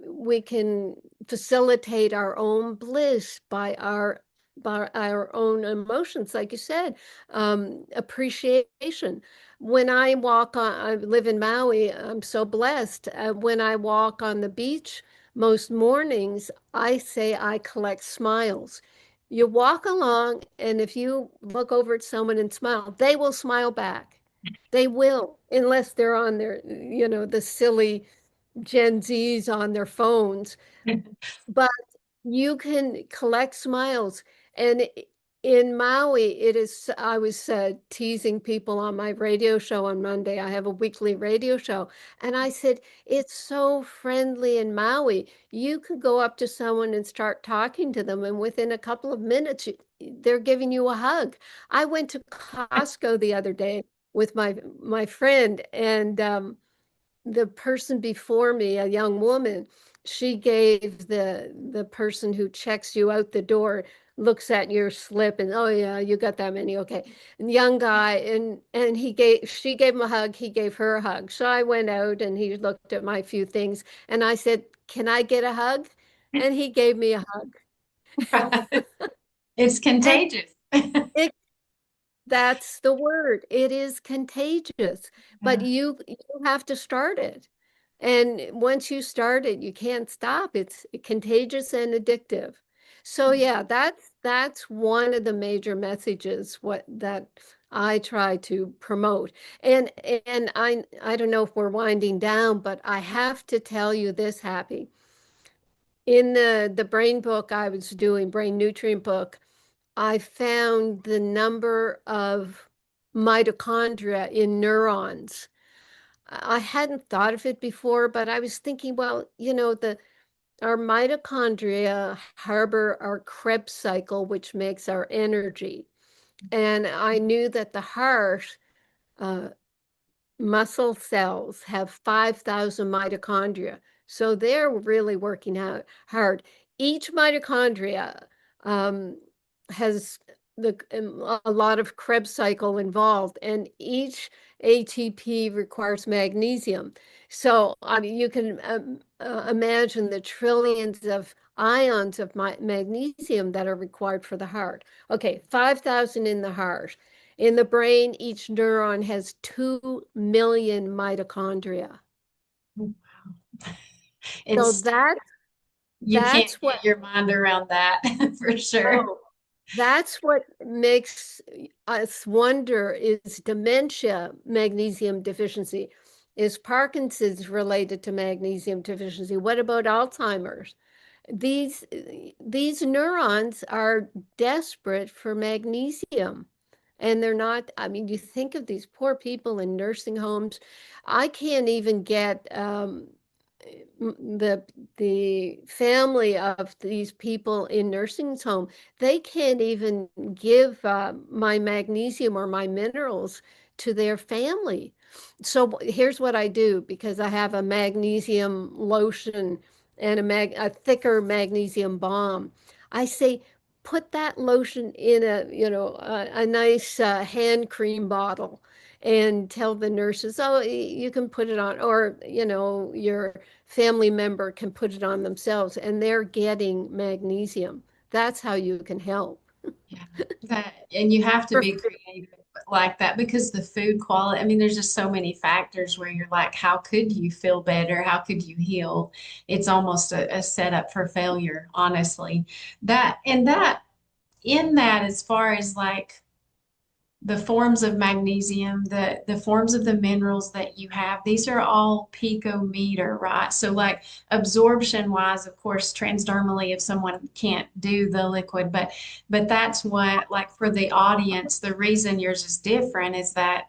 we can facilitate our own bliss by our own emotions, like you said, appreciation. When I walk on, I live in Maui, I'm so blessed. When I walk on the beach most mornings, I say I collect smiles. You walk along, and if you look over at someone and smile, they will smile back. They will, unless they're on their, the silly Gen Zs on their phones, but you can collect smiles. And in Maui, it is, I was teasing people on my radio show on Monday. I have a weekly radio show. And I said, it's so friendly in Maui. You could go up to someone and start talking to them, and within a couple of minutes, they're giving you a hug. I went to Costco the other day with my friend, and the person before me, a young woman, she gave the person who checks you out the door, looks at your slip and, oh yeah, you got that many, okay. And young guy, and she gave him a hug, he gave her a hug. So I went out and he looked at my few things and I said, can I get a hug? And he gave me a hug. it's And contagious. it that's the word. It is contagious, but Yeah. you have to start it. And once you start it, you can't stop. It's contagious and addictive. So yeah, that's one of the major messages what that I try to promote. And I don't know if we're winding down, but I have to tell you this, Happy. In the brain book I was doing, brain nutrient book, I found the number of mitochondria in neurons. I hadn't thought of it before, but I was thinking, well, the our mitochondria harbor our Krebs cycle, which makes our energy. And I knew that the heart, uh, muscle cells have 5,000 mitochondria. So they're really working out hard. Each mitochondria um, has a lot of Krebs cycle involved, and each ATP requires magnesium. So I mean, you can imagine the trillions of ions of magnesium that are required for the heart. Okay, 5,000 in the heart. In the brain, each neuron has 2 million mitochondria. So It's you can't that's what, get your mind around that for sure. oh, that's what makes us wonder, is dementia magnesium deficiency? Is Parkinson's related to magnesium deficiency? What about Alzheimer's? These these neurons are desperate for magnesium. And they're not, I mean, you think of these poor people in nursing homes. I can't even get the family of these people in nursing home, they can't even give my magnesium or my minerals to their family. So here's what I do, because I have a magnesium lotion and a thicker magnesium balm. I say, put that lotion in a nice hand cream bottle and tell the nurses, oh, you can put it on, or your family member can put it on themselves, and they're getting magnesium. That's how you can help. Yeah, that and you have to be creative like that because the food quality, I mean, there's just so many factors where you're like, how could you feel better? How could you heal? It's almost a setup for failure, honestly. That and that in that, as far as like the forms of magnesium, the forms of the minerals that you have, these are all picometer, right? So like absorption wise, of course, transdermally, if someone can't do the liquid, but that's what, like for the audience, the reason yours is different is that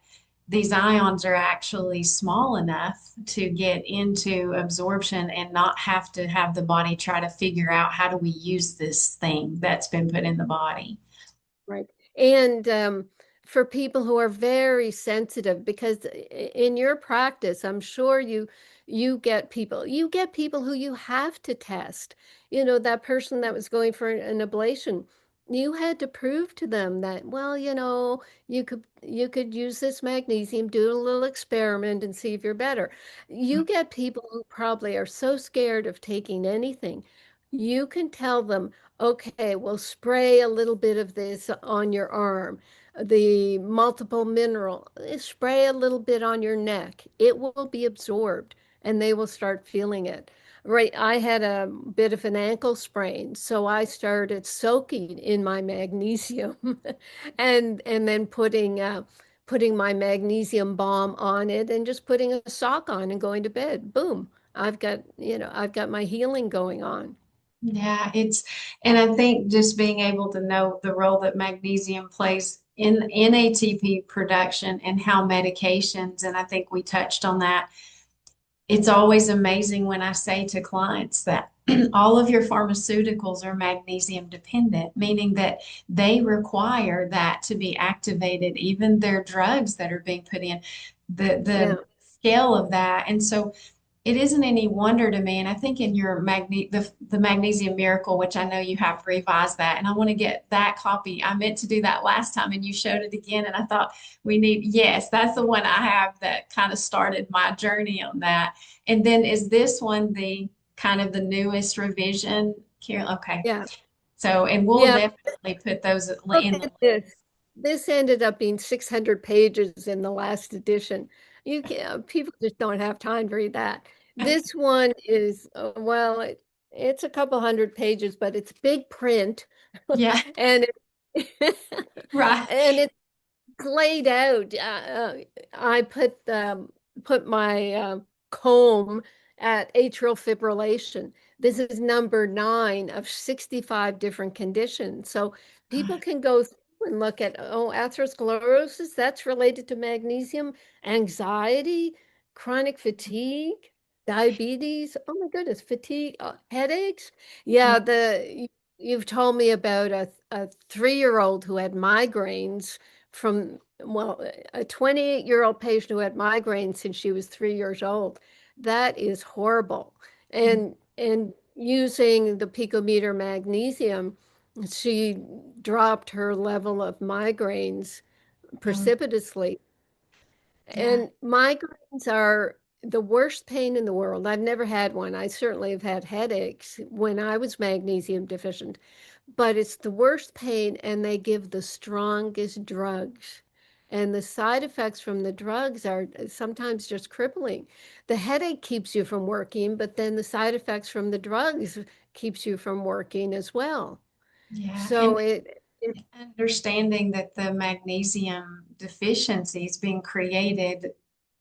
these ions are actually small enough to get into absorption and not have to have the body try to figure out how do we use this thing that's been put in the body. Right. And for people who are very sensitive, because in your practice, I'm sure you get people who you have to test. You know, that person that was going for an ablation, you had to prove to them that, well, you could use this magnesium, do a little experiment and see if you're better. You get people who probably are so scared of taking anything. You can tell them, okay, well, spray a little bit of this on your arm. The multiple mineral, spray a little bit on your neck. It will be absorbed and they will start feeling it. Right, I had a bit of an ankle sprain, so I started soaking in my magnesium and then putting my magnesium balm on it and just putting a sock on and going to bed. Boom. I've got my healing going on. Yeah, and I think just being able to know the role that magnesium plays in ATP production and how medications, and I think we touched on that. It's always amazing when I say to clients that all of your pharmaceuticals are magnesium dependent, meaning that they require that to be activated, even their drugs that are being put in, the Yeah. scale of that. And so it isn't any wonder to me. And I think in your the Magnesium Miracle, which I know you have revised that, and I want to get that copy. I meant to do that last time and you showed it again. And I thought yes, that's the one I have that kind of started my journey on that. And then is this one the kind of the newest revision, Carol? Okay. Yeah. So, and we'll Yeah. definitely put those Look in the at this. This ended up being 600 pages in the last edition. You can People just don't have time to read that. link. This one is it's a couple hundred pages, but it's big print, Yeah, and right. and it's laid out. I put my comb at atrial fibrillation. This is number 9 of 65 different conditions. So people can go through and look at, oh, atherosclerosis, that's related to magnesium, anxiety, chronic fatigue, diabetes. Oh my goodness, fatigue, headaches. Yeah. Yeah, you've told me about a 3-year-old who had migraines from, well, a 28-year-old patient who had migraines since she was 3 years old. That is horrible. And using the picometer magnesium, she dropped her level of migraines Oh, precipitously. yeah. And migraines are the worst pain in the world. I've never had one. I certainly have had headaches when I was magnesium deficient, but it's the worst pain, and they give the strongest drugs. And the side effects from the drugs are sometimes just crippling. The headache keeps you from working, but then the side effects from the drugs keeps you from working as well. Yeah. So it Understanding that the magnesium deficiency is being created,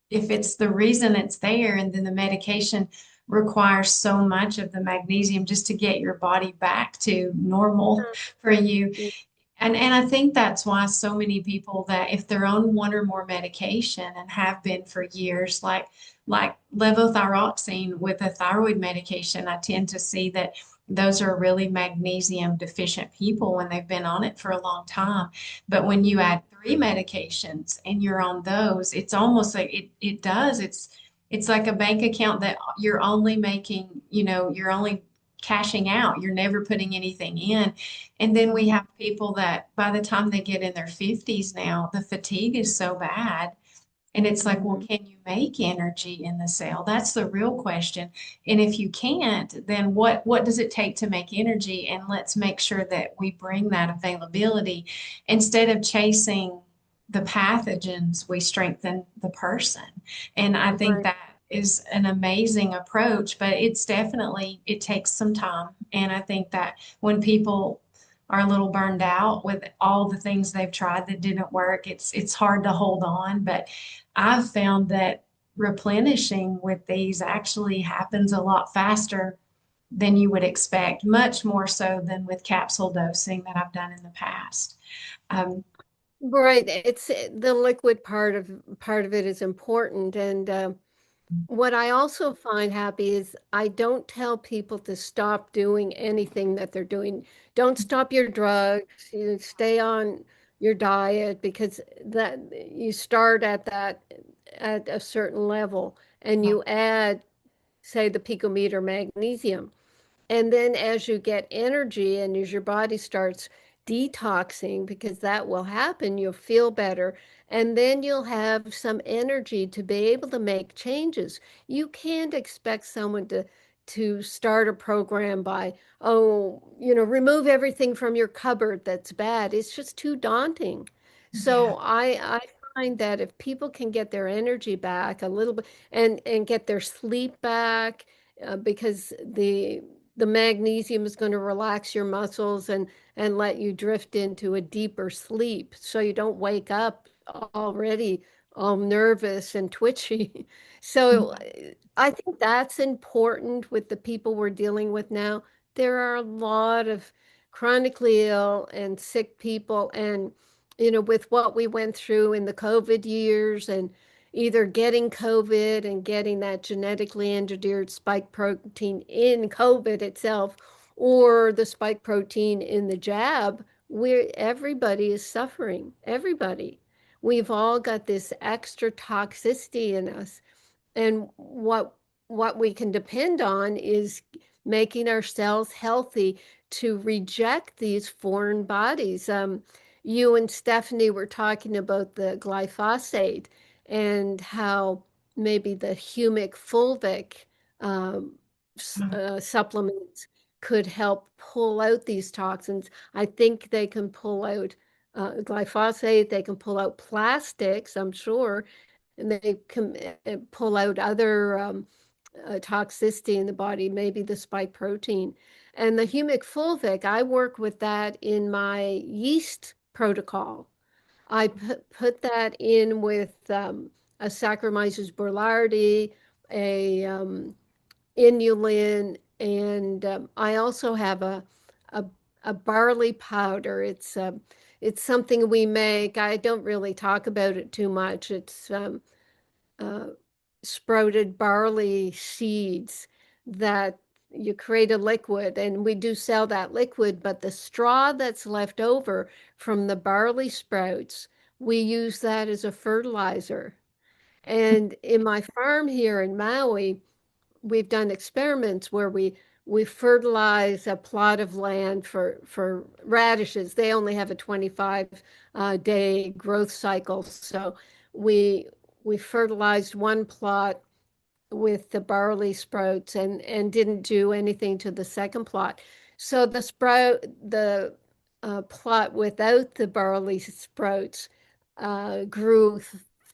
if it's the reason it's there, and then the medication requires so much of the magnesium just to get your body back to normal for you. And I think that's why so many people that if they're on one or more medication and have been for years, like levothyroxine with a thyroid medication, I tend to see that those are really magnesium deficient people when they've been on it for a long time. But when you add 3 medications and you're on those, it's almost like it does. It's like a bank account that you're only making, you're only cashing out. You're never putting anything in. And then we have people that by the time they get in their 50s now, the fatigue is so bad. And it's like, well, Mhm. can you make energy in the cell? That's the real question. And if you can't, then what does it take to make energy? And let's make sure that we bring that availability instead of chasing the pathogens, we strengthen the person. And I think Right. that is an amazing approach, but it takes some time. And I think that when people are a little burned out with all the things they've tried that didn't work, it's hard to hold on. But I've found that replenishing with these actually happens a lot faster than you would expect, much more so than with capsule dosing that I've done in the past. Um, Right. It's the liquid part of it is important. And what I also find happy is I don't tell people to stop doing anything that they're doing. Don't stop your drugs. You stay on your diet, because that you start at that at a certain level and you add, say, the picometer magnesium. And then as you get energy and as your body starts detoxing, because that will happen, you'll feel better. And then you'll have some energy to be able to make changes. You can't expect someone to start a program by, oh, remove everything from your cupboard that's bad. It's just too daunting. Yeah. So I find that if people can get their energy back a little bit and get their sleep back, because the magnesium is going to relax your muscles and let you drift into a deeper sleep so you don't wake up already all nervous and twitchy. So I think that's important with the people we're dealing with now. There are a lot of chronically ill and sick people, and with what we went through in the COVID years, and either getting COVID and getting that genetically engineered spike protein in COVID itself, or the spike protein in the jab, where everybody is suffering. Everybody. We've all got this extra toxicity in us. And what we can depend on is making our cells healthy to reject these foreign bodies. You and Stephanie were talking about the glyphosate and how maybe the humic fulvic um, supplements could help pull out these toxins. I think they can pull out glyphosate, they can pull out plastics, I'm sure, and they can pull out other toxicity in the body, maybe the spike protein. And the humic fulvic, I work with that in my yeast protocol. I put that in with a Saccharomyces boulardii, a inulin, and I also have a, a barley powder. It's something we make. I don't really talk about it too much. It's uh, sprouted barley seeds that you create a liquid, and we do sell that liquid, but the straw that's left over from the barley sprouts, we use that as a fertilizer. And in my farm here in Maui, we've done experiments where we fertilize a plot of land for radishes. They only have a 25 day growth cycle, so we we fertilized one plot with the barley sprouts and didn't do anything to the second plot. So the plot without the barley sprouts grew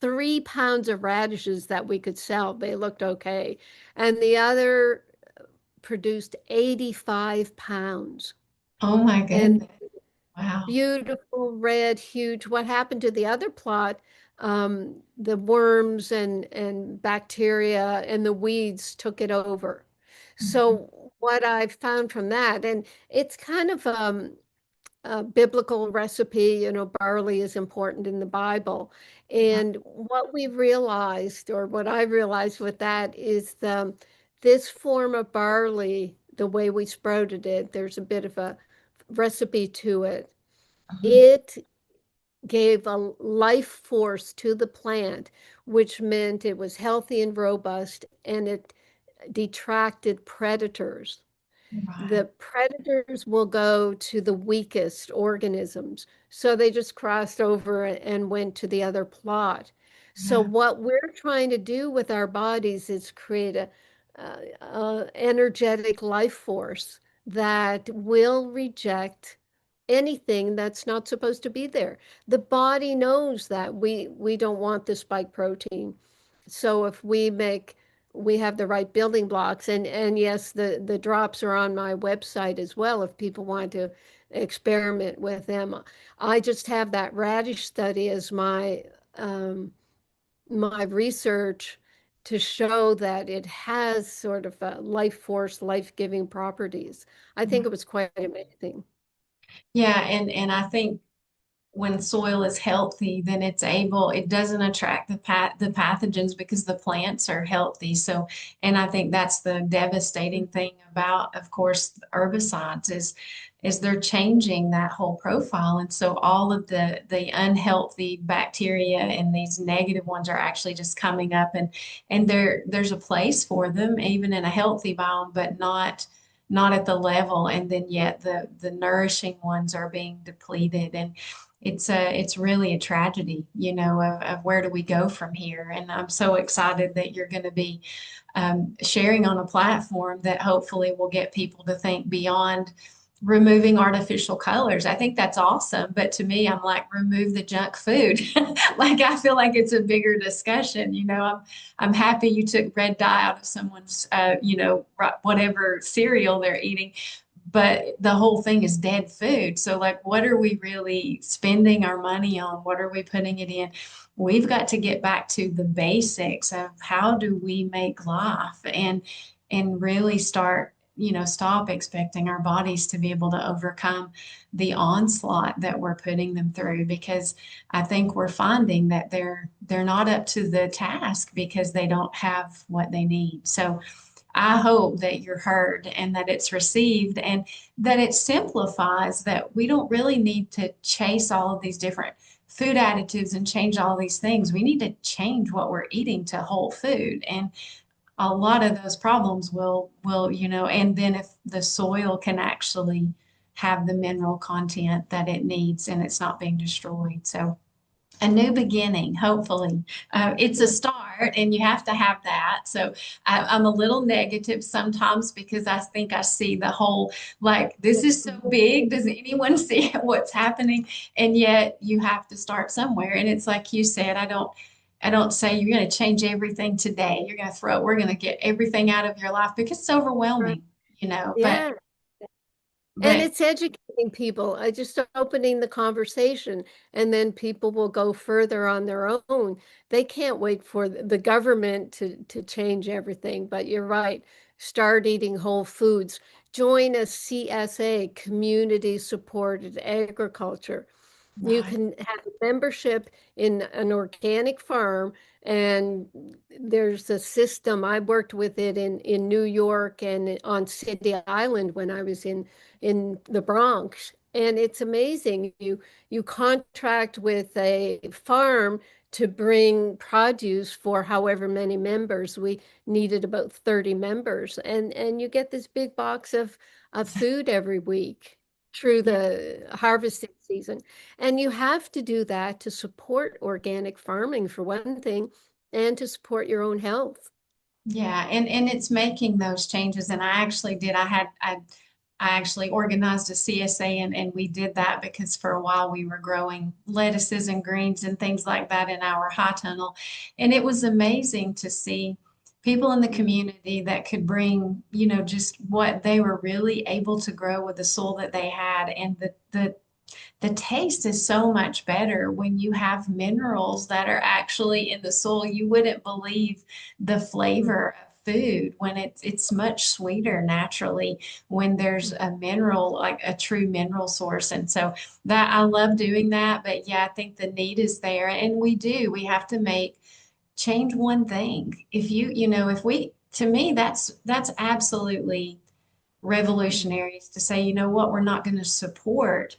3 pounds of radishes that we could sell. They looked okay. And the other produced 85 pounds. Oh my And goodness. Wow. beautiful, red, huge. What happened to the other plot? The worms and bacteria and the weeds took it over. Mhm. So what I've found from that, and it's kind of a biblical recipe, barley is important in the Bible. Right. And what we realized, or what I realized with that, is this form of barley, the way we sprouted it, there's a bit of a recipe to it. Mhm. It gave a life force to the plant, which meant it was healthy and robust, and it detracted predators. Right. The predators will go to the weakest organisms. So they just crossed over and went to the other plot. So Yeah. what we're trying to do with our bodies is create energetic life force that will reject anything that's not supposed to be there. The body knows that we don't want the spike protein. So if we have the right building blocks, and yes, the drops are on my website as well if people want to experiment with them. I just have that radish study as my research to show that it has sort of a life force, life-giving properties. I think Right. it was quite amazing. Yeah, and I think when soil is healthy, then it doesn't attract the pathogens because the plants are healthy. So, and I think that's the devastating thing about, of course, herbicides is they're changing that whole profile. And so all of the unhealthy bacteria and these negative ones are actually just coming up, and there's a place for them even in a healthy biome, but not at the level. And then yet the nourishing ones are being depleted. And it's really a tragedy, of where do we go from here. And I'm so excited that you're going to be sharing on a platform that hopefully will get people to think beyond removing artificial colors. I think that's awesome. But to me, I'm like, remove the junk food. Like, I feel like it's a bigger discussion. I'm happy you took red dye out of someone's, whatever cereal they're eating, but the whole thing is dead food. So, like, what are we really spending our money on? What are we putting it in? We've got to get back to the basics of how do we make life, and really start, stop expecting our bodies to be able to overcome the onslaught that we're putting them through, because I think we're finding that they're not up to the task because they don't have what they need. So I hope that you're heard and that it's received, and that it simplifies that we don't really need to chase all of these different food additives and change all these things. We need to change what we're eating to whole food. And a lot of those problems will, and then if the soil can actually have the mineral content that it needs and it's not being destroyed. So a new beginning, hopefully. It's a start, and you have to have that. So I'm a little negative sometimes because I think I see the whole, like, this is so big. Does anyone see what's happening? And yet you have to start somewhere. And it's like you said, I don't say you're going to change everything today. We're going to get everything out of your life because it's Right. overwhelming, but, Yeah. And but it's educating people, just opening the conversation, and then people will go further on their own. They can't wait for the government to change everything. But you're right. Start eating whole foods. Join a CSA, community supported agriculture. You right. can have membership in an organic farm, and there's a system. I worked with it in New York and on City Island when I was in the Bronx. And it's amazing. You contract with a farm to bring produce for however many members. We needed about 30 members, and you get this big box of food every week through Yeah. the harvesting season. And you have to do that to support organic farming, for one thing, and to support your own health. Yeah, and it's making those changes. And I actually did. I actually organized a CSA, and we did that because for a while we were growing lettuces and greens and things like that in our high tunnel. And it was amazing to see people in the community that could bring, just what they were really able to grow with the soil that they had. And the taste is so much better when you have minerals that are actually in the soil. You wouldn't believe the flavor of food when it's much sweeter naturally when there's a mineral, like a true mineral source. And so that I love doing that. But yeah, I think the need is there, and we have to change one thing. If we, to me, that's absolutely revolutionary, is to say, you know what, we're not going to support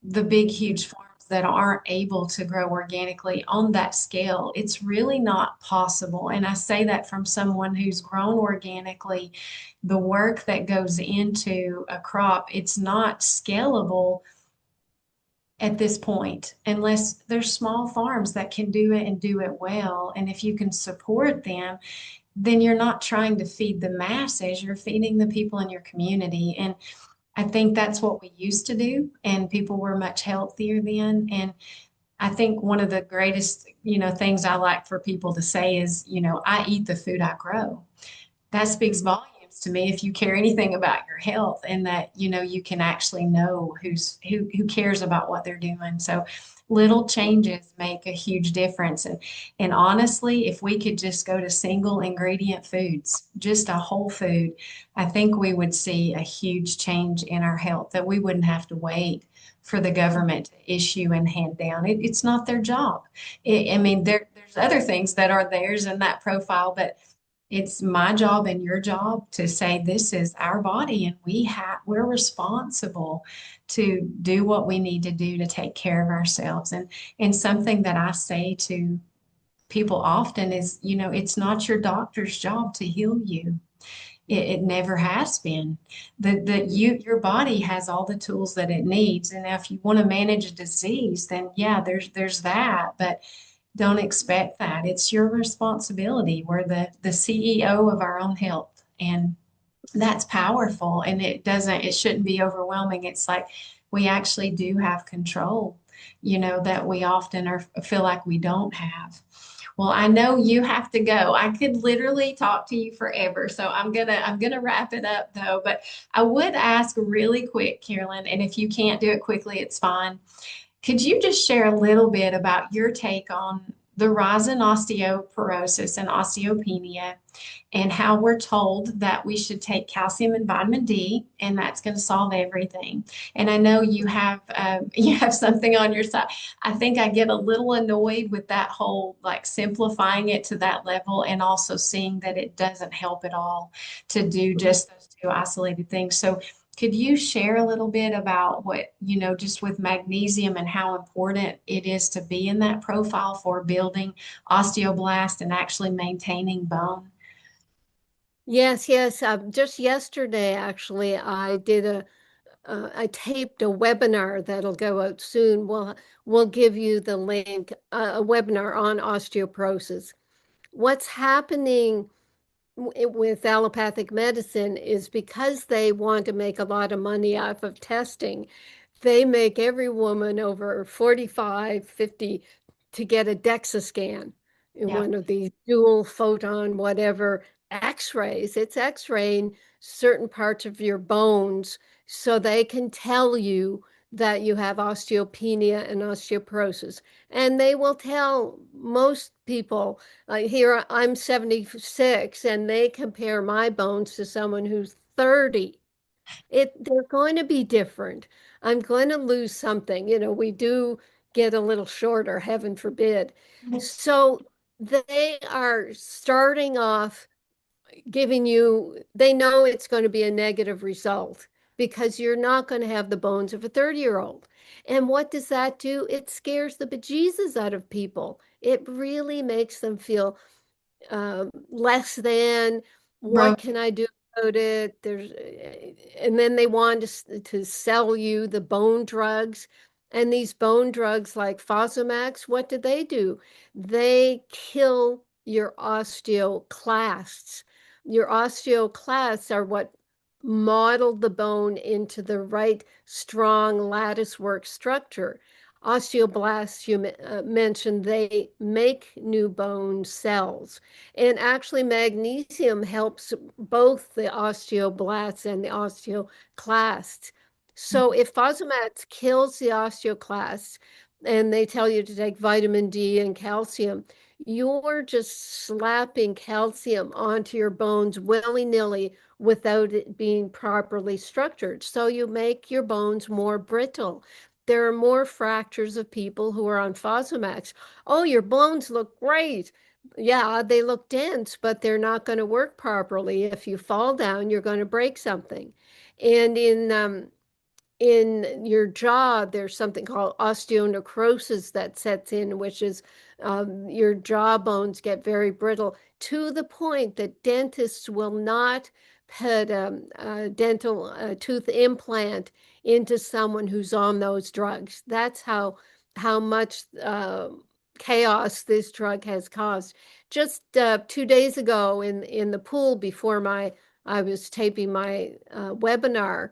the big, huge farms that aren't able to grow organically on that scale. It's really not possible. And I say that from someone who's grown organically. The work that goes into a crop, it's not scalable at this point unless there's small farms that can do it and do it well. And if you can support them, then you're not trying to feed the masses, you're feeding the people in your community. And I think that's what we used to do, and people were much healthier then. And I think one of the greatest, things I like for people to say is, I eat the food I grow. That speaks volumes evidence to me if you care anything about your health, and that, you can actually know who cares about what they're doing. So little changes make a huge difference. And honestly, if we could just go to single ingredient foods, just a whole food, I think we would see a huge change in our health, that we wouldn't have to wait for the government to issue and hand down. It's not their job. I mean, there's other things that are theirs in that profile, but it's my job and your job to say this is our body, and we're responsible to do what we need to do to take care of ourselves. And something that I say to people often is, it's not your doctor's job to heal you. It never has been. Your body has all the tools that it needs. And if you want to manage a disease, then yeah, there's that. But don't expect that. It's your responsibility. We're the CEO of our own health. And that's powerful. And it shouldn't be overwhelming. It's like we actually do have control, that we often feel like we don't have. Well, I know you have to go. I could literally talk to you forever. So I'm gonna wrap it up though. But I would ask really quick, Carolyn, and if you can't do it quickly, it's fine. Could you just share a little bit about your take on the rise in osteoporosis and osteopenia, and how we're told that we should take calcium and vitamin D, and that's going to solve everything? And I know you have something on your side. I think I get a little annoyed with that whole like simplifying it to that level, and also seeing that it doesn't help at all to do just those two isolated things. So could you share a little bit about what, just with magnesium and how important it is to be in that profile for building osteoblast and actually maintaining bone? Yes, yes. Just yesterday, actually, I taped a webinar that'll go out soon. We'll give you the link, a webinar on osteoporosis. What's happening with allopathic medicine is because they want to make a lot of money off of testing, they make every woman over 45, 50 to get a DEXA scan in Yeah. one of these dual photon, whatever x-rays. It's x-raying certain parts of your bones so they can tell you that you have osteopenia and osteoporosis. And they will tell most people, here I'm 76, and they compare my bones to someone who's 30. They're going to be different. I'm going to lose something. We do get a little shorter, heaven forbid. So they are starting off giving you, they know it's going to be a negative result because you're not going to have the bones of a 30-year-old. And what does that do? It scares the bejesus out of people. It really makes them feel less than. Right. What can I do about it? And then they want to sell you the bone drugs. And these bone drugs like Fosamax, what do? They kill your osteoclasts. Your osteoclasts are what modeled the bone into the right strong lattice work structure. Osteoblasts, you mentioned, they make new bone cells. And actually, magnesium helps both the osteoblasts and the osteoclasts. So if Fosamax kills the osteoclasts, and they tell you to take vitamin D and calcium, you're just slapping calcium onto your bones willy-nilly without it being properly structured. So you make your bones more brittle. There are more fractures of people who are on Fosamax. Oh, your bones look great. Yeah, they look dense, but they're not going to work properly. If you fall down, you're going to break something. And in your jaw, there's something called osteonecrosis that sets in, which is your jaw bones get very brittle to the point that dentists will not put a dental tooth implant into someone who's on those drugs. That's how much chaos this drug has caused. Just 2 days ago in the pool before I was taping my webinar,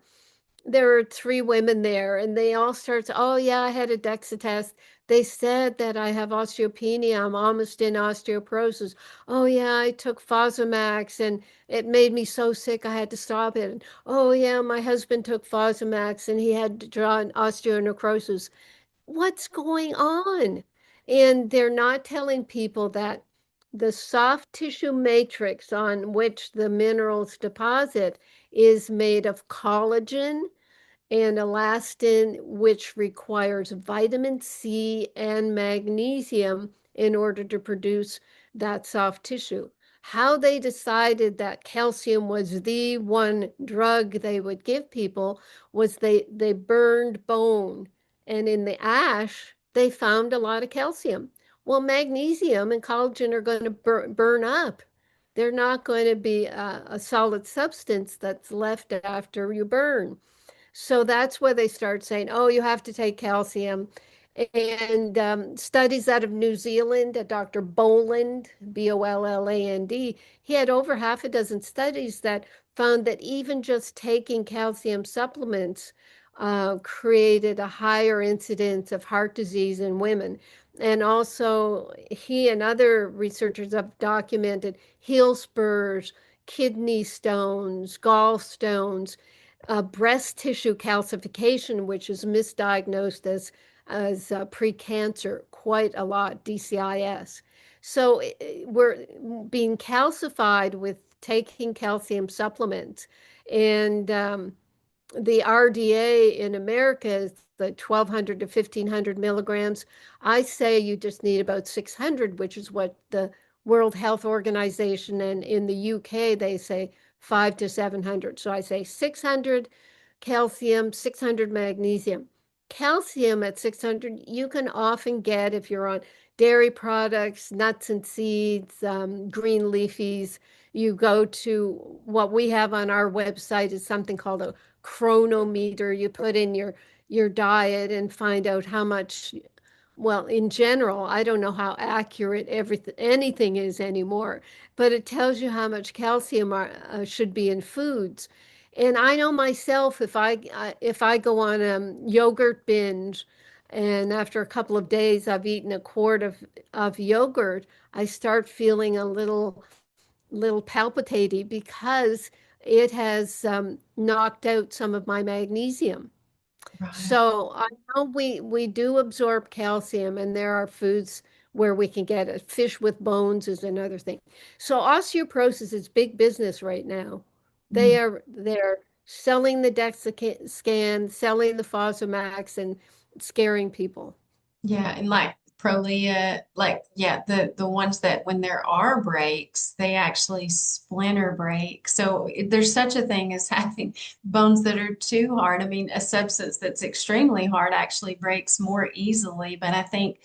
there were 3 women there, and they all start, oh yeah, I had a DEXA test. They said that I have osteopenia. I'm almost in osteoporosis. Oh yeah, I took Fosamax and it made me so sick I had to stop it. And, oh yeah, my husband took Fosamax and he had to draw an osteonecrosis. What's going on? And they're not telling people that the soft tissue matrix on which the minerals deposit is made of collagen and elastin, which requires vitamin C and magnesium in order to produce that soft tissue. How they decided that calcium was the one drug they would give people was they burned bone, and in the ash, they found a lot of calcium. Well, magnesium and collagen are going to burn up. They're not going to be a solid substance that's left after you burn. So that's where they start saying, oh, you have to take calcium. And studies out of New Zealand, Dr. Boland, Bolland, he had over half a dozen studies that found that even just taking calcium supplements created a higher incidence of heart disease in women. And also, he and other researchers have documented heel spurs, kidney stones, gallstones, breast tissue calcification, which is misdiagnosed as precancer quite a lot, DCIS. So we're being calcified with taking calcium supplements. And the RDA in America is the 1,200 to 1,500 milligrams. I say you just need about 600, which is what the World Health Organization, and in the UK they say 5 to 700. So I say 600 calcium, 600 magnesium. Calcium at 600 you can often get if you're on dairy products, nuts and seeds, green leafies. You go to what we have on our website is something called a chronometer. You put in your diet and find out how much, well, in general, I don't know how accurate anything is anymore, but it tells you how much calcium should be in foods. And I know myself, if I go on a yogurt binge, and after a couple of days I've eaten a quart of yogurt, I start feeling a little palpitating because it has knocked out some of my magnesium. Right. So I know we do absorb calcium, and there are foods where we can get it. Fish with bones is another thing. So osteoporosis is big business right now. Mm. They're selling the DEXA scan, selling the Fosamax, and scaring people. Yeah, and like Prolia, like yeah, the ones that when there are breaks, they actually splinter break. So there's such a thing as having bones that are too hard. I mean, a substance that's extremely hard actually breaks more easily. But I think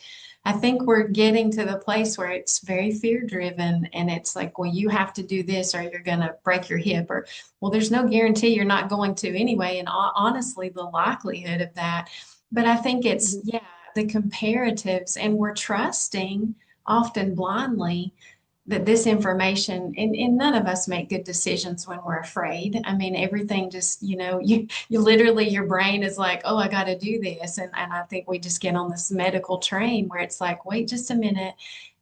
we're getting to the place where it's very fear driven and it's like, well, you have to do this or you're gonna break your hip, or well, there's no guarantee you're not going to anyway. And honestly, the likelihood of that. But I think it's, Mhm. yeah, the comparatives, and we're trusting often blindly that this information, and none of us make good decisions when we're afraid. I mean, everything just, you literally, your brain is like, oh, I got to do this. And I think we just get on this medical train where it's like, wait just a minute.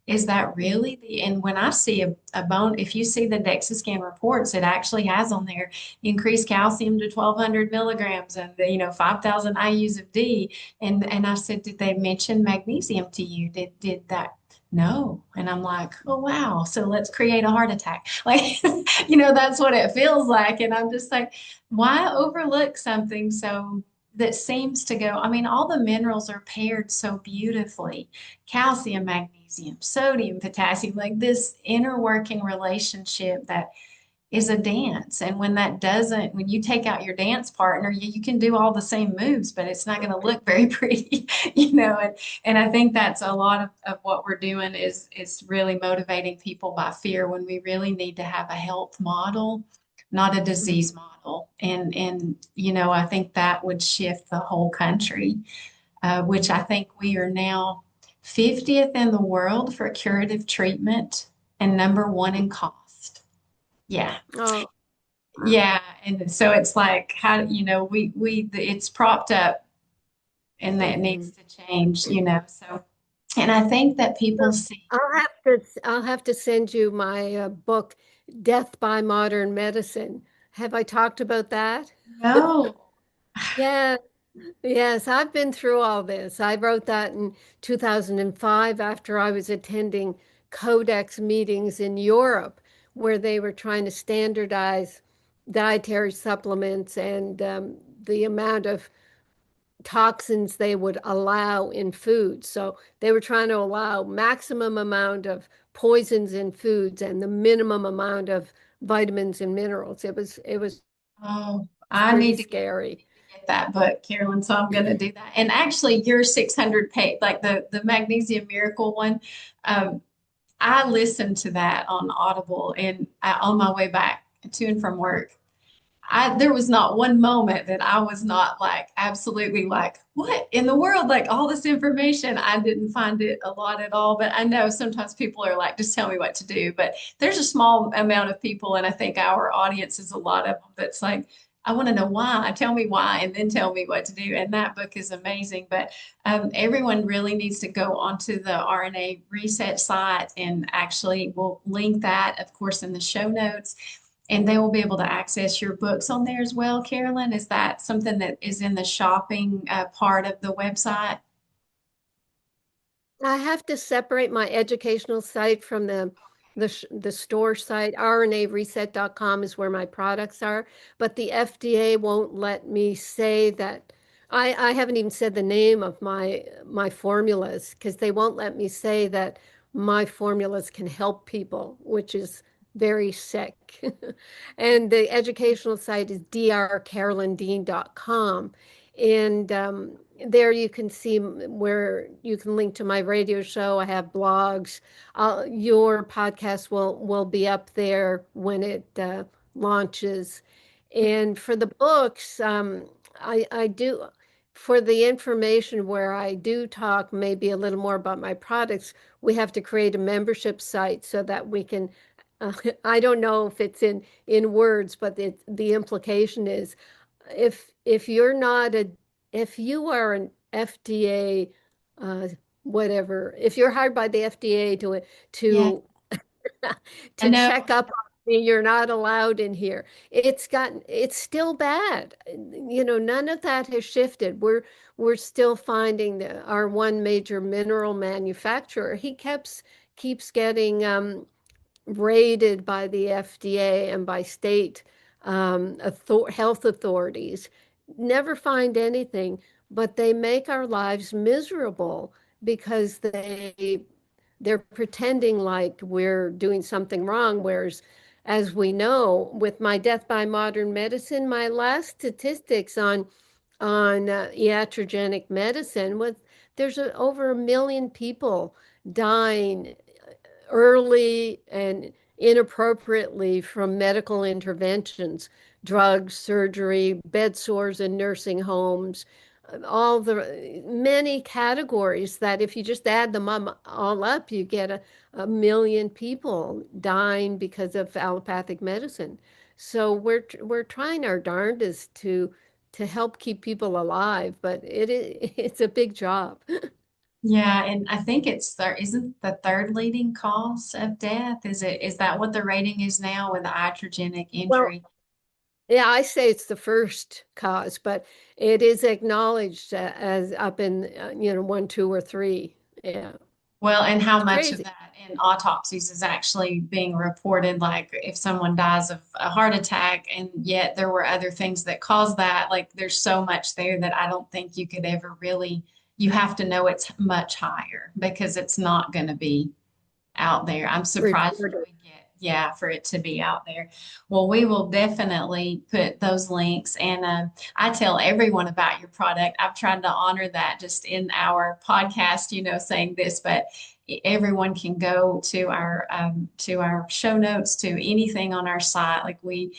Is that really the, and when I see a bone, if you see the DEXA scan reports, it actually has on there increased calcium to 1,200 milligrams and, 5,000 IUs of D. And I said, did they mention magnesium to you? Did that? No. And I'm like, oh, wow. So let's create a heart attack. Like, that's what it feels like. And I'm just like, why overlook something so that seems to go? I mean, all the minerals are paired so beautifully, calcium, magnesium, sodium, potassium, like this inner working relationship that is a dance. And when that doesn't, when you take out your dance partner, you can do all the same moves, but it's not going to look very pretty, and I think that's a lot of what we're doing is really motivating people by fear when we really need to have a health model, not a disease model. And I think that would shift the whole country, which I think we are now 50th in the world for curative treatment and number one in cost. Yeah. Oh, wow. Yeah. And so it's like, how, it's propped up and that needs Mhm. to change, So, and I think that people see, I'll have to send you my book, Death by Modern Medicine. Have I talked about that? no, Yeah, yes, I've been through all this. I wrote that in 2005 after I was attending Codex meetings in Europe where they were trying to standardize dietary supplements and the amount of toxins they would allow in food. So they were trying to allow maximum amount of poisons in foods and the minimum amount of vitamins and minerals. It was oh, pretty scary. get that book, Carolyn. So I'm going to do that. And actually, your 600 page, like the Magnesium Miracle one, um, I listened to that on Audible and on my way back to and from work. There was not one moment that I was not like absolutely like, what in the world? Like all this information, I didn't find it a lot at all. But I know sometimes people are like, just tell me what to do. But there's a small amount of people, and I think our audience is a lot of them that's like, I want to know why. Tell me why, and then tell me what to do. And that book is amazing. But everyone really needs to go onto the RnA Reset site, and actually we'll link that, of course, in the show notes, and they will be able to access your books on there as well. Carolyn, is that something that is in the shopping part of the website? I have to separate my educational site from the store site. RNAReset.com is where my products are, but the FDA won't let me say that. I haven't even said the name of my formulas because they won't let me say that my formulas can help people, which is very sick. And the educational site is drcarolyndean.com. And there you can see where you can link to my radio show. I have blogs. Your podcast will be up there when it launches. And for the books, I do for the information where I do talk maybe a little more about my products. We have to create a membership site so that we can. Uh, I don't know if it's in words, but the implication is if you're not a if you are an FDA whatever, if you're hired by the FDA Yeah, to I to know. check up on me, you're not allowed in here. It's still bad. None of that has shifted. We're still finding that our one major mineral manufacturer, he keeps getting rated by the FDA and by state health authorities, never find anything, but they make our lives miserable because they're pretending like we're doing something wrong, whereas as we know, with my death by modern medicine, my last statistics on iatrogenic medicine was there's over 1 million people dying early and inappropriately from medical interventions, drugs, surgery, bed sores in nursing homes, all the many categories that if you just add them all up, you get a 1 million people dying because of allopathic medicine. So we're trying our darndest to help keep people alive, but it's a big job. Yeah, and I think it's there isn't the third leading cause of death. Is that what the rating is now with the iatrogenic Well, injury? yeah, I say it's the first cause, but it is acknowledged as up in, 1, 2, or 3. Yeah, Well, and how it's much of crazy. that in autopsies is actually being reported? Like if someone dies of a heart attack and yet there were other things that caused that, like there's so much there that I don't think you could ever really, you have to know it's much higher because it's not going to be out there. I'm surprised that Reported. we get, yeah, for it to be out there. Well, we will definitely put those links. And I tell everyone about your product. I've tried to honor that just in our podcast, saying this, but everyone can go to our show notes, to anything on our site. Like we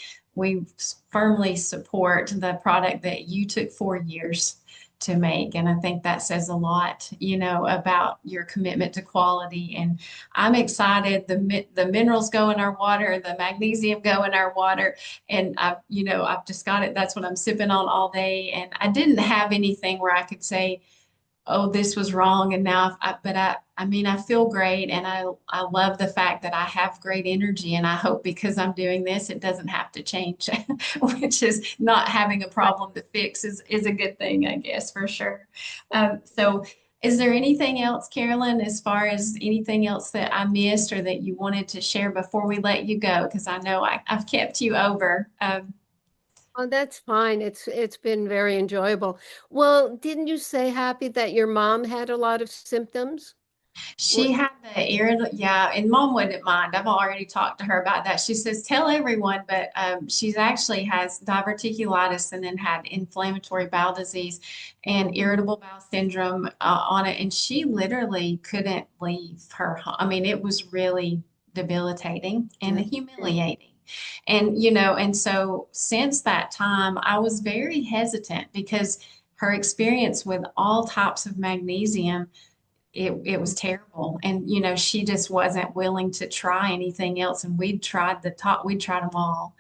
firmly support the product that you took 4 years to make. And I think that says a lot, about your commitment to quality. And I'm excited. The minerals go in our water, the magnesium go in our water. And I've just got it. That's what I'm sipping on all day. And I didn't have anything where I could say, oh, this was wrong. And now, I mean, I feel great. And I love the fact that I have great energy. And I hope because I'm doing this, it doesn't have to change, which is not having a problem to fix is a good thing, I guess, for sure. So is there anything else, Carolyn, as far as anything else that I missed or that you wanted to share before we let you go? Because I know I've kept you over. Oh, that's fine. It's been very enjoyable. Well, didn't you say, Happy, that your mom had a lot of symptoms? She What? had the irritable, yeah, and mom wouldn't mind. I've already talked to her about that. She says, tell everyone, but she's actually has diverticulitis and then had inflammatory bowel disease and irritable bowel syndrome on it. And she literally couldn't leave her home. I mean, it was really debilitating and Yeah. humiliating. And, and so since that time, I was very hesitant because her experience with all types of magnesium it was terrible. And, she just wasn't willing to try anything else. And we'd tried them all.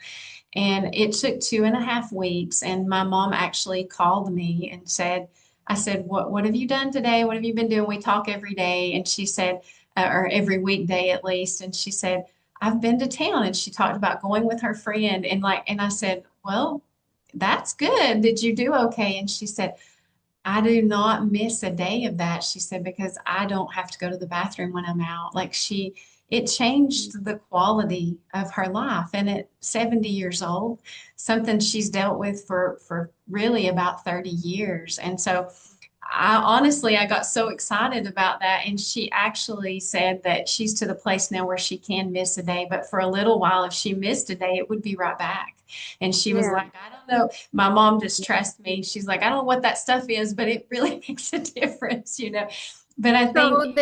And it took 2.5 weeks. And my mom actually called me and I said, what have you done today? What have you been doing? We talk every day. And she said, or every weekday at least. And she said, I've been to town. And she talked about going with her friend. And I said, well, that's good. Did you do okay? And she said, I do not miss a day of that, she said, because I don't have to go to the bathroom when I'm out. It changed the quality of her life. And at 70 years old, something she's dealt with for really about 30 years. And so I got so excited about that. And she actually said that she's to the place now where she can miss a day, but for a little while, if she missed a day, it would be right back. And she was Yeah. like, I don't know. My mom just trusts me. She's like, I don't know what that stuff is, but it really makes a difference. But I think, So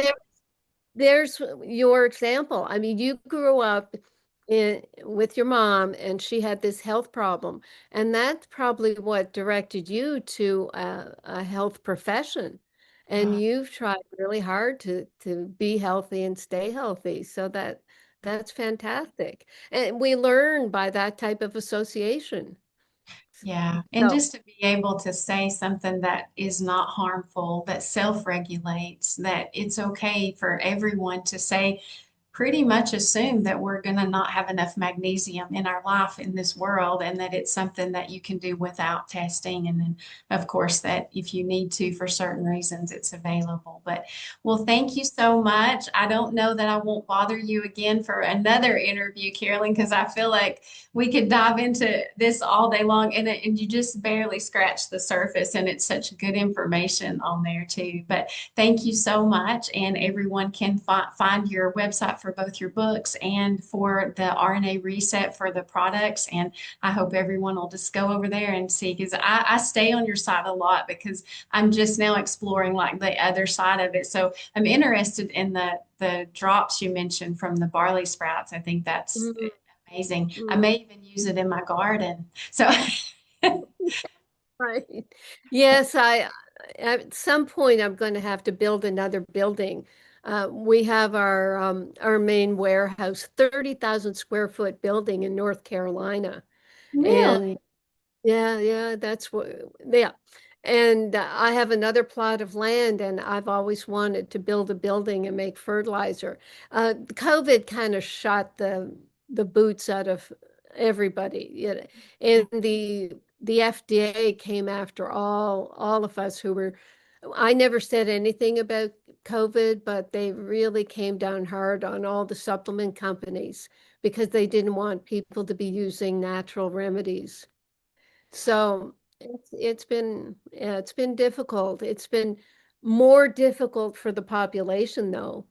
there's your example. I mean, you grew up with your mom, and she had this health problem, and that's probably what directed you to a health profession. And uh, you've tried really hard to be healthy and stay healthy. So that's fantastic. And we learn by that type of association. yeah. And So just to be able to say something that is not harmful, that self-regulates, that it's okay for everyone to say, pretty much assume that we're going to not have enough magnesium in our life in this world and that it's something that you can do without testing. And then, of course, that if you need to for certain reasons, it's available. But, well, thank you so much. I don't know that I won't bother you again for another interview, Carolyn, because I feel like we could dive into this all day long and you just barely scratched the surface. And it's such good information on there, too. But thank you so much. And everyone can find your website for both your books and for the RnA ReSet for the products. And I hope everyone will just go over there and see, because I stay on your site a lot because I'm just now exploring like the other side of it. So I'm interested in the drops you mentioned from the barley sprouts. I think that's mm, amazing. I mm. may even use it in my garden. So Right. Yes, at some point I'm going to have to build another building. We have our main warehouse, 30,000 square foot building in North Carolina. really, And yeah, that's what, yeah. And I have another plot of land, and I've always wanted to build a building and make fertilizer. COVID kind of shot the boots out of everybody. And the FDA came after all of us who were. I never said anything about COVID, but they really came down hard on all the supplement companies because they didn't want people to be using natural remedies. So it's been difficult. It's been more difficult for the population though,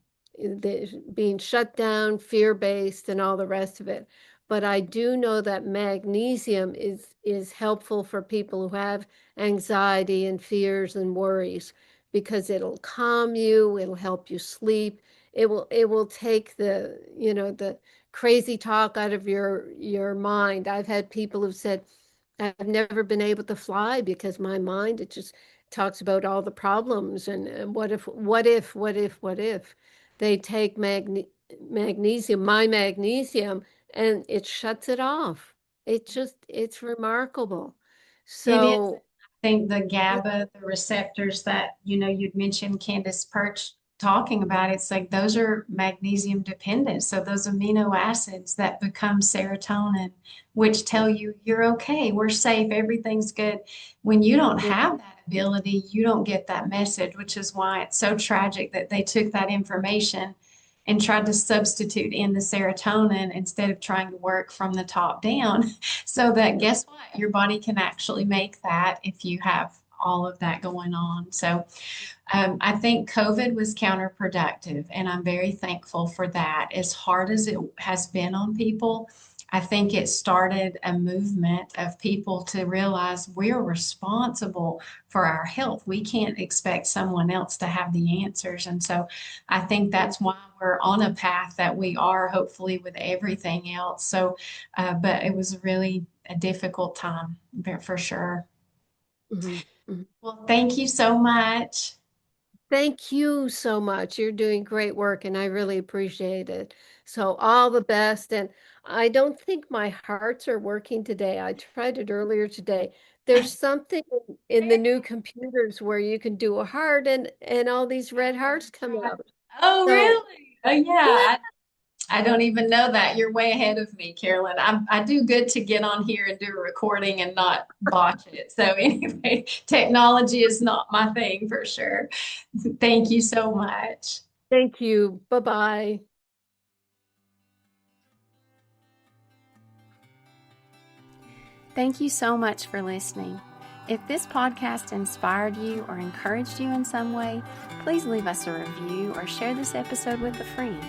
being shut down, fear-based, and all the rest of it. But I do know that magnesium is helpful for people who have anxiety and fears and worries because it'll calm you, it'll help you sleep. It will take the crazy talk out of your mind. I've had people who've said, I've never been able to fly because my mind, it just talks about all the problems and what if they take magnesium, my magnesium, and it shuts it off. It's remarkable. It is. So, I think the GABA, the receptors that, you'd mentioned Candace Perch talking about, it's like those are magnesium dependent. So those amino acids that become serotonin, which tell you you're okay, we're safe, everything's good. When you don't have that ability, you don't get that message, which is why it's so tragic that they took that information and tried to substitute in the serotonin instead of trying to work from the top down. So that, guess what? Your body can actually make that if you have all of that going on. So I think COVID was counterproductive, and I'm very thankful for that. As hard as it has been on people, I think it started a movement of people to realize we're responsible for our health. We can't expect someone else to have the answers. And so I think that's why we're on a path that we are, hopefully, with everything else. So, but it was really a difficult time for sure. mhm, mhm. Well, thank you so much. Thank you so much. You're doing great work, and I really appreciate it. So, all the best. And I don't think my hearts are working today. I tried it earlier today. There's something in the new computers where you can do a heart, and all these red hearts come out. Oh, So, really? Oh, yeah. I don't even know that. You're way ahead of me, Carolyn. I do good to get on here and do a recording and not botch it. So anyway, technology is not my thing for sure. Thank you so much. thank you. Bye-bye. Thank you so much for listening. If this podcast inspired you or encouraged you in some way, please leave us a review or share this episode with a friend.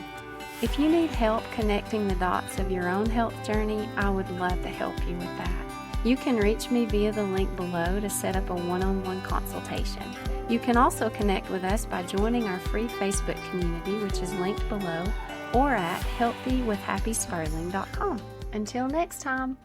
If you need help connecting the dots of your own health journey, I would love to help you with that. You can reach me via the link below to set up a one-on-one consultation. You can also connect with us by joining our free Facebook community, which is linked below, or at healthywithhappyspurling.com. Until next time.